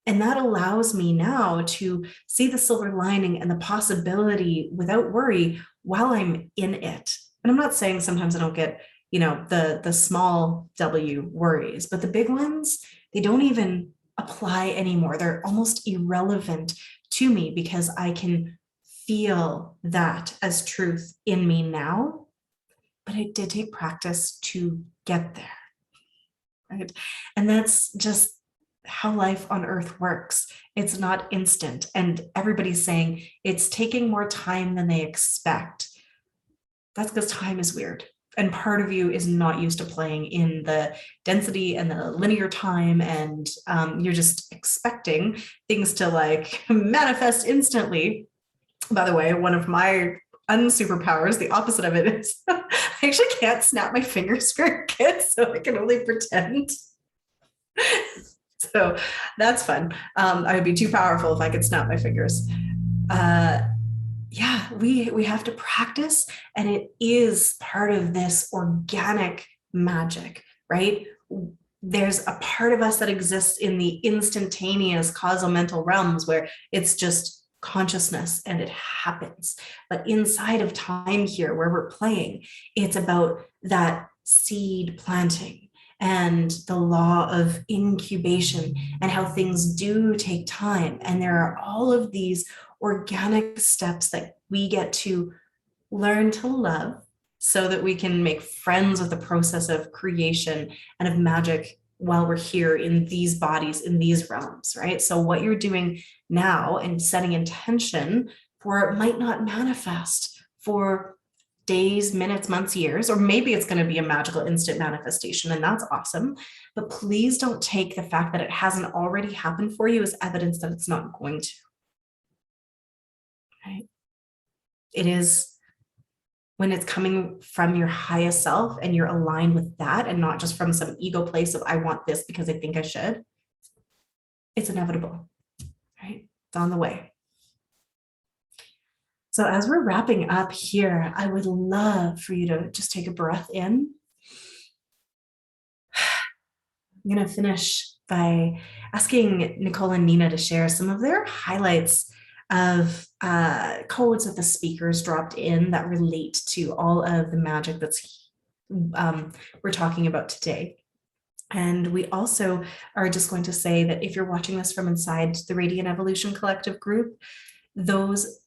And that allows me now to see the silver lining and the possibility without worry while I'm in it. And I'm not saying sometimes I don't get, the small W worries, but the big ones, they don't even apply anymore. They're almost irrelevant to me because I can feel that as truth in me now. But it did take practice to get there, right? And that's just how life on earth works. It's not instant. And everybody's saying it's taking more time than they expect. That's because time is weird. and part of you is not used to playing in the density and the linear time, and you're just expecting things to like manifest instantly. By the way, one of my unsuperpowers, the opposite of it is I actually can't snap my fingers very good, so I can only pretend. So that's fun. I would be too powerful if I could snap my fingers. Yeah, we have to practice, and it is part of this organic magic, right? There's a part of us that exists in the instantaneous causal mental realms where it's just consciousness and it happens. But inside of time here where we're playing, it's about that seed planting and the law of incubation and how things do take time. And there are all of these organic steps that we get to learn to love so that we can make friends with the process of creation and of magic while we're here in these bodies, in these realms, right? So what you're doing now and setting intention for it might not manifest for days, minutes, months, years, or maybe it's going to be a magical instant manifestation, and that's awesome. But please don't take the fact that it hasn't already happened for you as evidence that it's not going to. Right? It is when it's coming from your highest self and you're aligned with that and not just from some ego place of I want this because I think I should. It's inevitable, right? It's on the way. So as we're wrapping up here, I would love for you to just take a breath in. I'm going to finish by asking Nicole and Nina to share some of their highlights of codes that the speakers dropped in that relate to all of the magic that's we're talking about today. And we also are just going to say that if you're watching this from inside the Radiant Evolution Collective group, those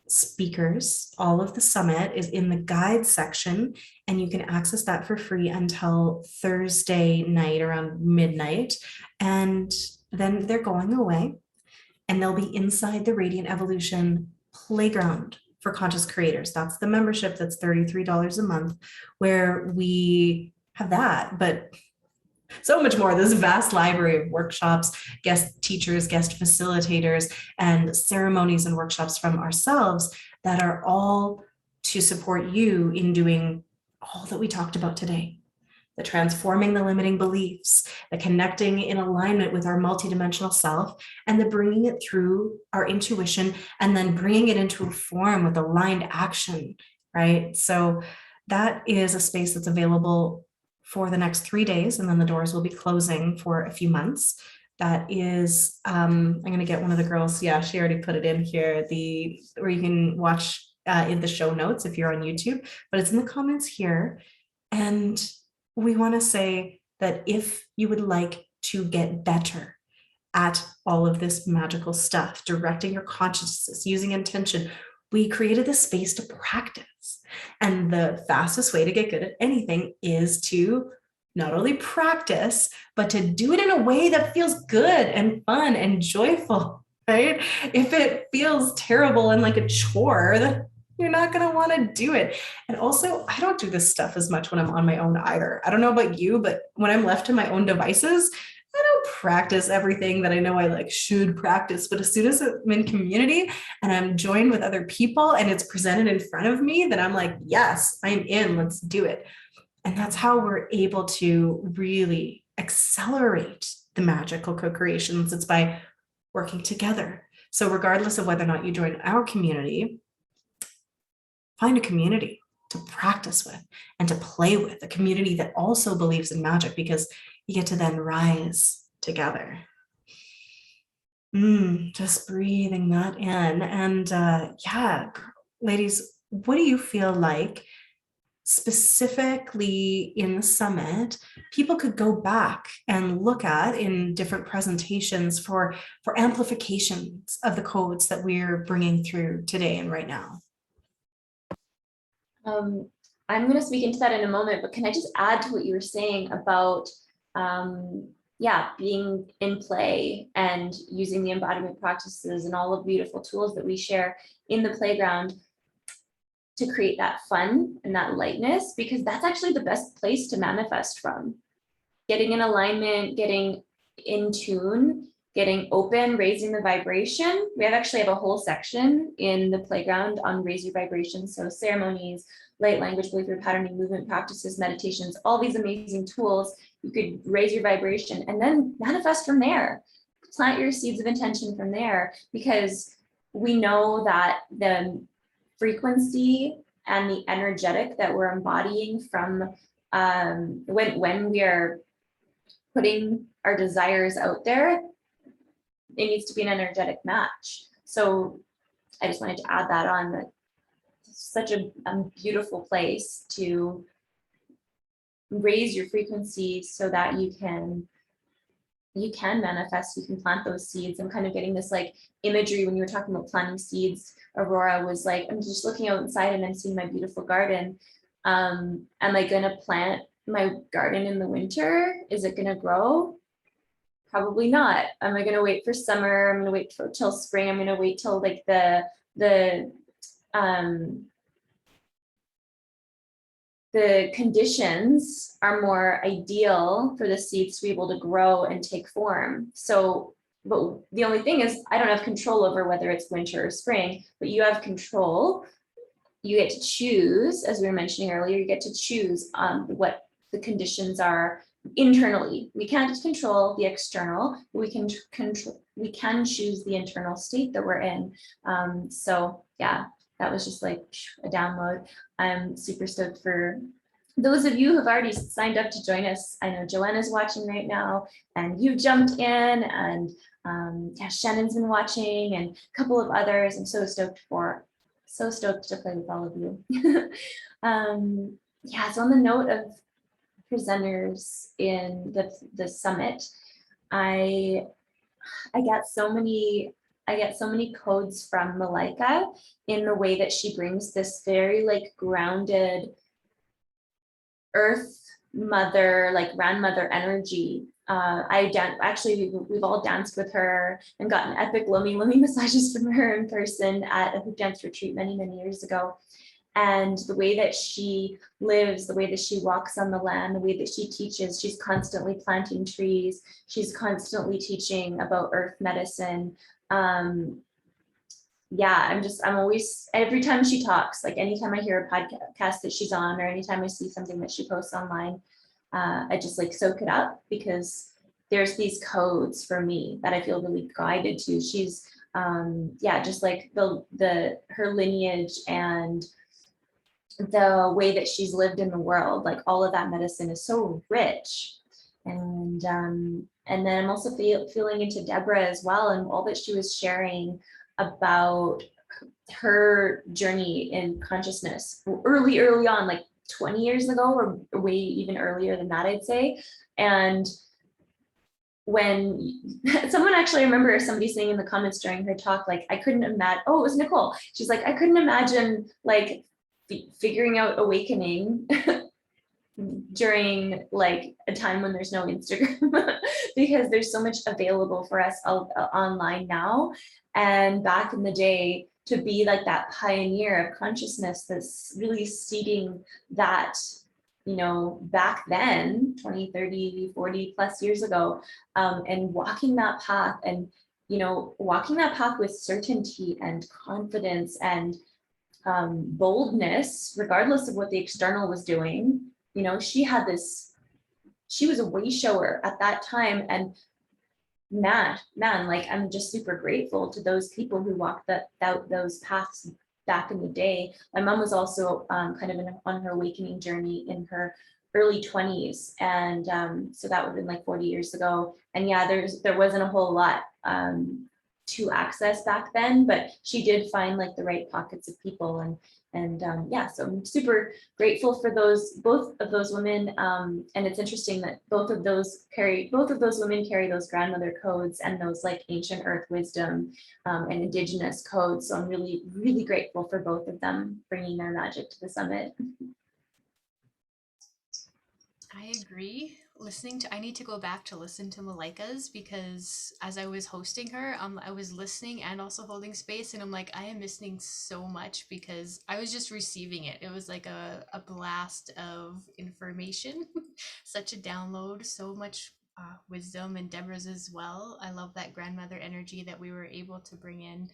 speakers, all of the summit is in the guide section, and you can access that for free until Thursday night around midnight. And then they're going away, and they'll be inside the Radiant Evolution Playground for conscious creators. That's the membership that's $33 a month, where we have that, but so much more. This vast library of workshops, guest teachers, guest facilitators, and ceremonies and workshops from ourselves that are all to support you in doing all that we talked about today. The transforming the limiting beliefs, the connecting in alignment with our multidimensional self, and the bringing it through our intuition and then bringing it into a form with aligned action, right? So that is a space that's available for the next 3 days, and then the doors will be closing for a few months. That is, I'm going to get one of the girls. Yeah, she already put it in here, where you can watch in the show notes if you're on YouTube, but it's in the comments here. And we want to say that if you would like to get better at all of this magical stuff, directing your consciousness, using intention, we created this space to practice. And the fastest way to get good at anything is to not only practice, but to do it in a way that feels good and fun and joyful, right? If it feels terrible and like a chore, then you're not going to want to do it. And also, I don't do this stuff as much when I'm on my own either. I don't know about you, but when I'm left to my own devices, I don't practice everything that I know I like should practice. But as soon as I'm in community and I'm joined with other people and it's presented in front of me, then I'm like, yes, I'm in, let's do it. And that's how we're able to really accelerate the magical co-creations. It's by working together. So regardless of whether or not you join our community, find a community to practice with and to play with, a community that also believes in magic, because you get to then rise together. Just breathing that in. And yeah, ladies, what do you feel like specifically in the summit people could go back and look at in different presentations for amplifications of the codes that we're bringing through today and right now? I'm going to speak into that in a moment, but can I just add to what you were saying about, being in play and using the embodiment practices and all the beautiful tools that we share in the playground? to create that fun and that lightness, because that's actually the best place to manifest from. Getting in alignment, getting in tune, getting open, raising the vibration. We actually have a whole section in the playground on raise your vibration. So ceremonies, light language, belief patterning, movement practices, meditations, all these amazing tools. You could raise your vibration and then manifest from there. Plant your seeds of intention from there, because we know that the frequency and the energetic that we're embodying from when we are putting our desires out there, it needs to be an energetic match. So I just wanted to add that on, that it's such a beautiful place to raise your frequency so that you can manifest, you can plant those seeds. I'm kind of getting this like imagery when you were talking about planting seeds. Aurora was like, I'm just looking outside and I'm seeing my beautiful garden. Am I gonna plant my garden in the winter? Is it gonna grow? Probably not. Am I gonna wait for summer? I'm gonna wait till spring. I'm gonna wait till like the conditions are more ideal for the seeds to be able to grow and take form. So, but the only thing is I don't have control over whether it's winter or spring, but you have control. You get to choose, as we were mentioning earlier, you get to choose what the conditions are internally. We can't control the external, but we can choose the internal state that we're in. So yeah, that was just like a download. I'm super stoked for those of you who have already signed up to join us. I know Joanna's watching right now, and you jumped in, and yeah, Shannon's been watching, and a couple of others. I'm so stoked to play with all of you. Yeah, so on the note of presenters in the summit, I get so many codes from Malika in the way that she brings this very like grounded earth mother, like grandmother energy. We've all danced with her and gotten epic lomi massages from her in person at a hoop dance retreat many years ago. And the way that she lives, the way that she walks on the land, the way that she teaches, she's constantly planting trees. She's constantly teaching about earth medicine. Yeah, I'm always, every time she talks, like anytime I hear a podcast that she's on, or anytime I see something that she posts online, I just like soak it up, because there's these codes for me that I feel really guided to. She's, yeah, just like her lineage and the way that she's lived in the world, like all of that medicine is so rich. And then I'm also feeling into Deborah as well, and all that she was sharing about her journey in consciousness early on, like 20 years ago, or way even earlier than that, I'd say. And when someone actually, I remember somebody saying in the comments during her talk, like, I couldn't imagine, oh, it was Nicole. She's like, I couldn't imagine like figuring out awakening during like a time when there's no Instagram, because there's so much available for us online now. And back in the day, to be like that pioneer of consciousness that's really seeding that, you know, back then, 20, 30, 40 plus years ago, and walking that path, and, you know, walking that path with certainty and confidence and boldness, regardless of what the external was doing. You know, she was a way shower at that time. And man, like, I'm just super grateful to those people who walked out those paths back in the day. My mom was also kind of on her awakening journey in her early 20s. And so that would have been like 40 years ago. And yeah, there wasn't a whole lot to access back then, but she did find like the right pockets of people. And yeah, so I'm super grateful for both of those women. And it's interesting that both of those women carry those grandmother codes and those like ancient earth wisdom and indigenous codes. So I'm really, really grateful for both of them bringing their magic to the summit. I agree. I need to go back to listen to Malika's, because as I was hosting her, I was listening and also holding space, and I'm like, I am missing so much because I was just receiving it. It was like a blast of information, such a download, so much wisdom, and Deborah's as well. I love that grandmother energy that we were able to bring in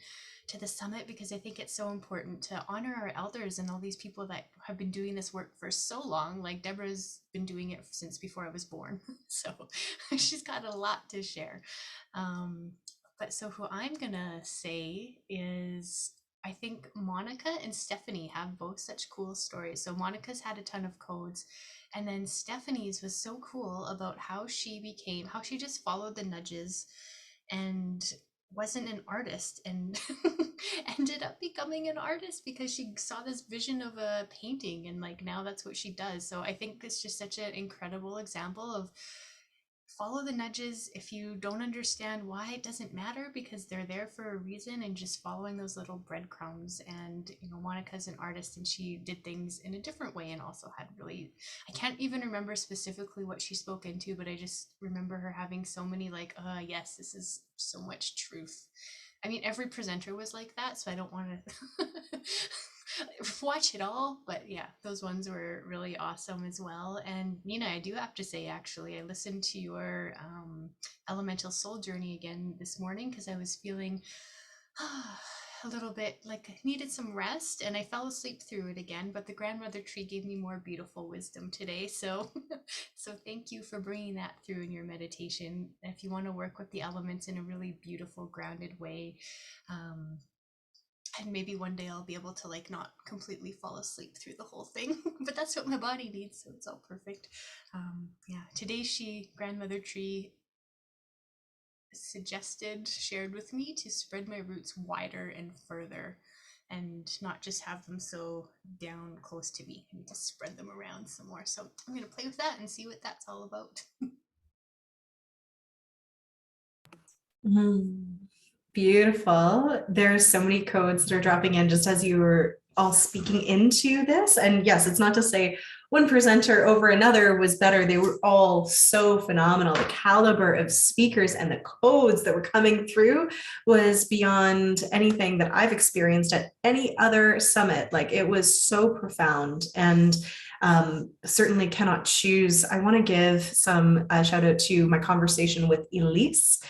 to the summit, because I think it's so important to honor our elders and all these people that have been doing this work for so long. Like Deborah's been doing it since before I was born, so she's got a lot to share. But so who I'm gonna say is, I think Monica and Stephanie have both such cool stories. So Monica's had a ton of codes, and then Stephanie's was so cool about how she just followed the nudges and wasn't an artist, and ended up becoming an artist because she saw this vision of a painting, and like now that's what she does. So I think it's just such an incredible example of follow the nudges. If you don't understand why, it doesn't matter, because they're there for a reason, and just following those little breadcrumbs. And Monica's an artist, and she did things in a different way, and also had really, I can't even remember specifically what she spoke into, but I just remember her having so many like, yes, this is so much truth. I mean, every presenter was like that, so I don't want to watch it all, but yeah, those ones were really awesome as well. And Nina, I do have to say, actually, I listened to your elemental soul journey again this morning because I was feeling a little bit like I needed some rest, and I fell asleep through it again, but the grandmother tree gave me more beautiful wisdom today. So so thank you for bringing that through in your meditation. If you want to work with the elements in a really beautiful, grounded way, and maybe one day I'll be able to like not completely fall asleep through the whole thing, but that's what my body needs, so it's all perfect. Yeah, today grandmother tree shared with me to spread my roots wider and further, and not just have them so down close to me, and to spread them around some more. So I'm going to play with that and see what that's all about. Beautiful. There's so many codes that are dropping in just as you were all speaking into this. And yes, it's not to say one presenter over another was better. They were all so phenomenal. The caliber of speakers and the codes that were coming through was beyond anything that I've experienced at any other summit. Like, it was so profound, and certainly cannot choose. I want to give some shout out to my conversation with Elise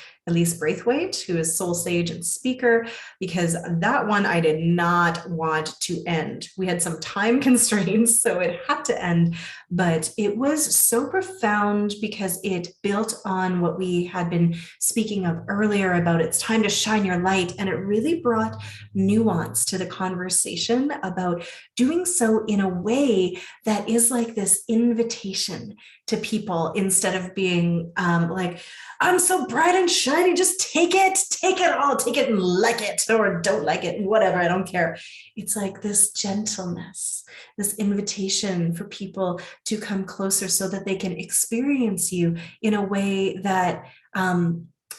Braithwaite, who is soul sage and speaker, because that one I did not want to end. We had some time constraints, so it had to end, but it was so profound because it built on what we had been speaking of earlier about it's time to shine your light, and it really brought nuance to the conversation about doing so in a way that is like this invitation to people, instead of being like, I'm so bright and shiny, just take it all, take it and like it, or don't like it, whatever, I don't care. It's like this gentleness, this invitation for people to come closer so that they can experience you in a way that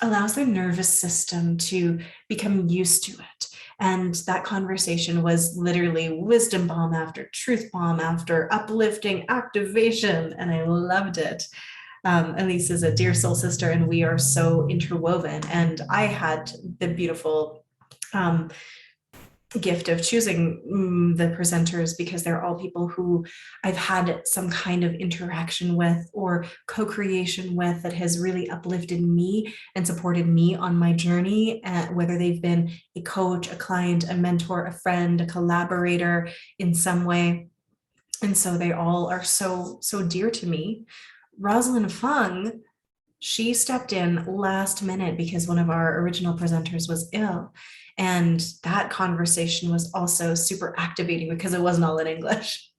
allows their nervous system to become used to it. And that conversation was literally wisdom bomb after truth bomb after uplifting activation, and I loved it. Elise is a dear soul sister, and we are so interwoven. And I had the beautiful gift of choosing the presenters because they're all people who I've had some kind of interaction with or co-creation with that has really uplifted me and supported me on my journey, whether they've been a coach, a client, a mentor, a friend, a collaborator in some way. And so they all are so dear to me. Rosalind Fung, she stepped in last minute because one of our original presenters was ill. And that conversation was also super activating because it wasn't all in English.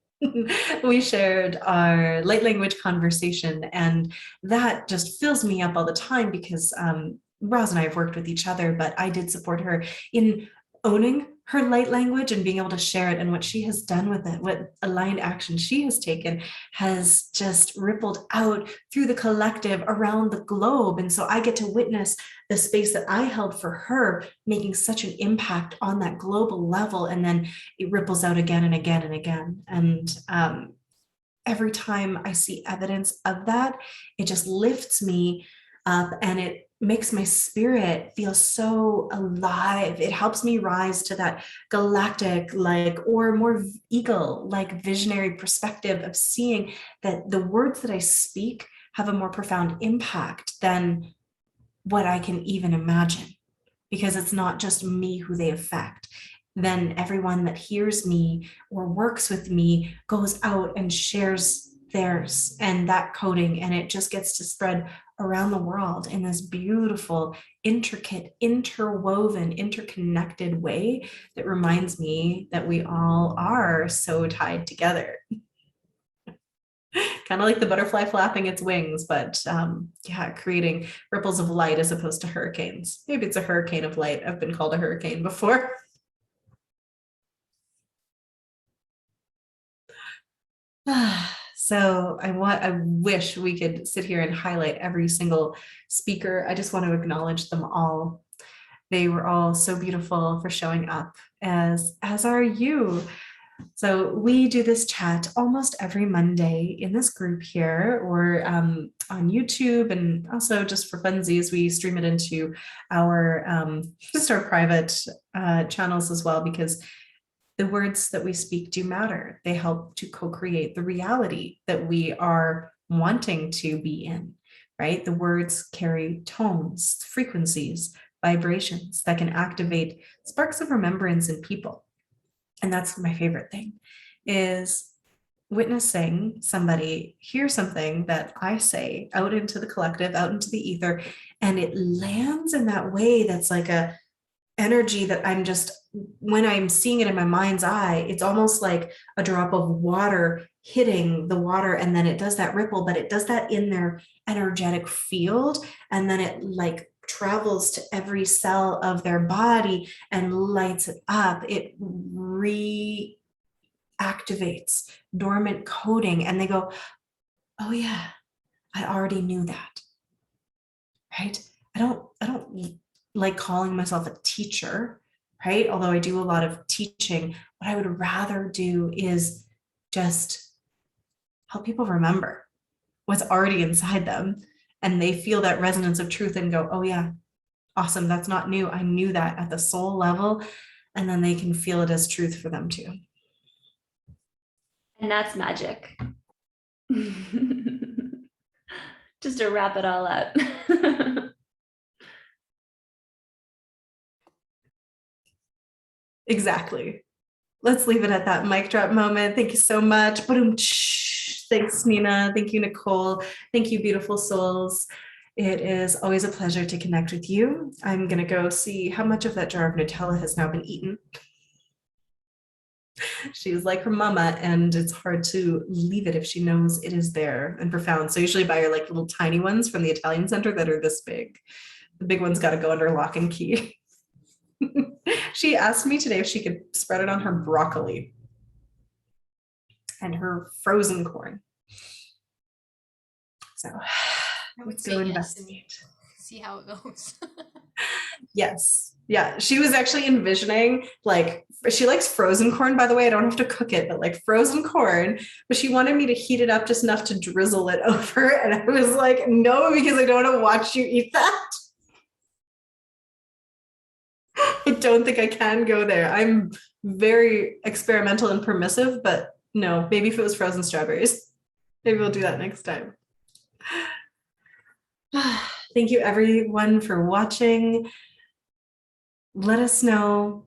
We shared our light language conversation, and that just fills me up all the time because Roz and I have worked with each other, but I did support her in owning her light language and being able to share it, and what she has done with it, what aligned action she has taken has just rippled out through the collective around the globe. And so I get to witness the space that I held for her making such an impact on that global level, and then it ripples out again and again and again. And every time I see evidence of that, it just lifts me up and it makes my spirit feel so alive. It helps me rise to that galactic, like, or more eagle, like visionary perspective of seeing that the words that I speak have a more profound impact than what I can even imagine, because it's not just me who they affect. Then everyone that hears me or works with me goes out and shares theirs and that coding, and it just gets to spread around the world in this beautiful, intricate, interwoven, interconnected way that reminds me that we all are so tied together. Kind of like the butterfly flapping its wings, but yeah, creating ripples of light as opposed to hurricanes. Maybe it's a hurricane of light. I've been called a hurricane before. So I wish we could sit here and highlight every single speaker. I just want to acknowledge them all. They were all so beautiful for showing up, as are you. So we do this chat almost every Monday in this group here, or on YouTube, and also just for funsies, we stream it into our just our private channels as well, because the words that we speak do matter. They help to co-create the reality that we are wanting to be in, right? The words carry tones, frequencies, vibrations that can activate sparks of remembrance in people. And that's my favorite thing, is witnessing somebody hear something that I say out into the collective, out into the ether, and it lands in that way that's like a energy that I'm just, when I'm seeing it in my mind's eye, it's almost like a drop of water hitting the water, and then it does that ripple, but it does that in their energetic field, and then it like travels to every cell of their body and lights it up. It reactivates dormant coding, and they go, oh yeah, I already knew that, right? I don't like calling myself a teacher, right? Although I do a lot of teaching, what I would rather do is just help people remember what's already inside them, and they feel that resonance of truth and go, oh yeah, awesome, that's not new. I knew that at the soul level, and then they can feel it as truth for them too. And that's magic. Just to wrap it all up. Exactly. Let's leave it at that mic drop moment. Thank you so much. Thanks, Nina. Thank you, Nicole. Thank you, beautiful souls. It is always a pleasure to connect with you. I'm going to go see how much of that jar of Nutella has now been eaten. She's like her mama, and it's hard to leave it if she knows it is there and profound. So usually buy her like little tiny ones from the Italian center that are this big. The big one's got to go under lock and key. She asked me today if she could spread it on her broccoli and her frozen corn. So let's go investigate. See how it goes. Yes. Yeah. She was actually envisioning, like, she likes frozen corn, by the way. I don't have to cook it, but like frozen corn. But she wanted me to heat it up just enough to drizzle it over. And I was like, no, because I don't want to watch you eat that. I don't think I can go there. I'm very experimental and permissive, but no, maybe if it was frozen strawberries, maybe we'll do that next time. Thank you everyone for watching. Let us know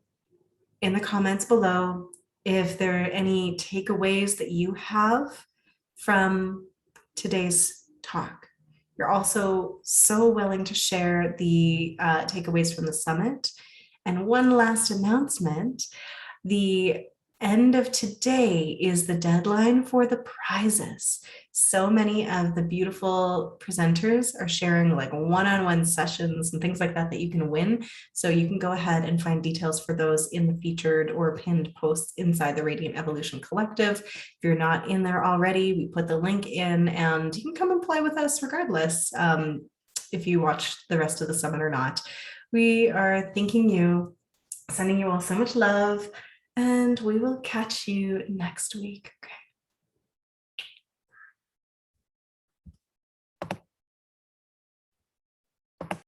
in the comments below if there are any takeaways that you have from today's talk. You're also so willing to share the takeaways from the summit. And one last announcement, the end of today is the deadline for the prizes. So many of the beautiful presenters are sharing like one-on-one sessions and things like that that you can win. So you can go ahead and find details for those in the featured or pinned posts inside the Radiant Evolution Collective. If you're not in there already, we put the link in, and you can come and play with us regardless, if you watch the rest of the summit or not. We are thanking you, sending you all so much love, and we will catch you next week. Okay.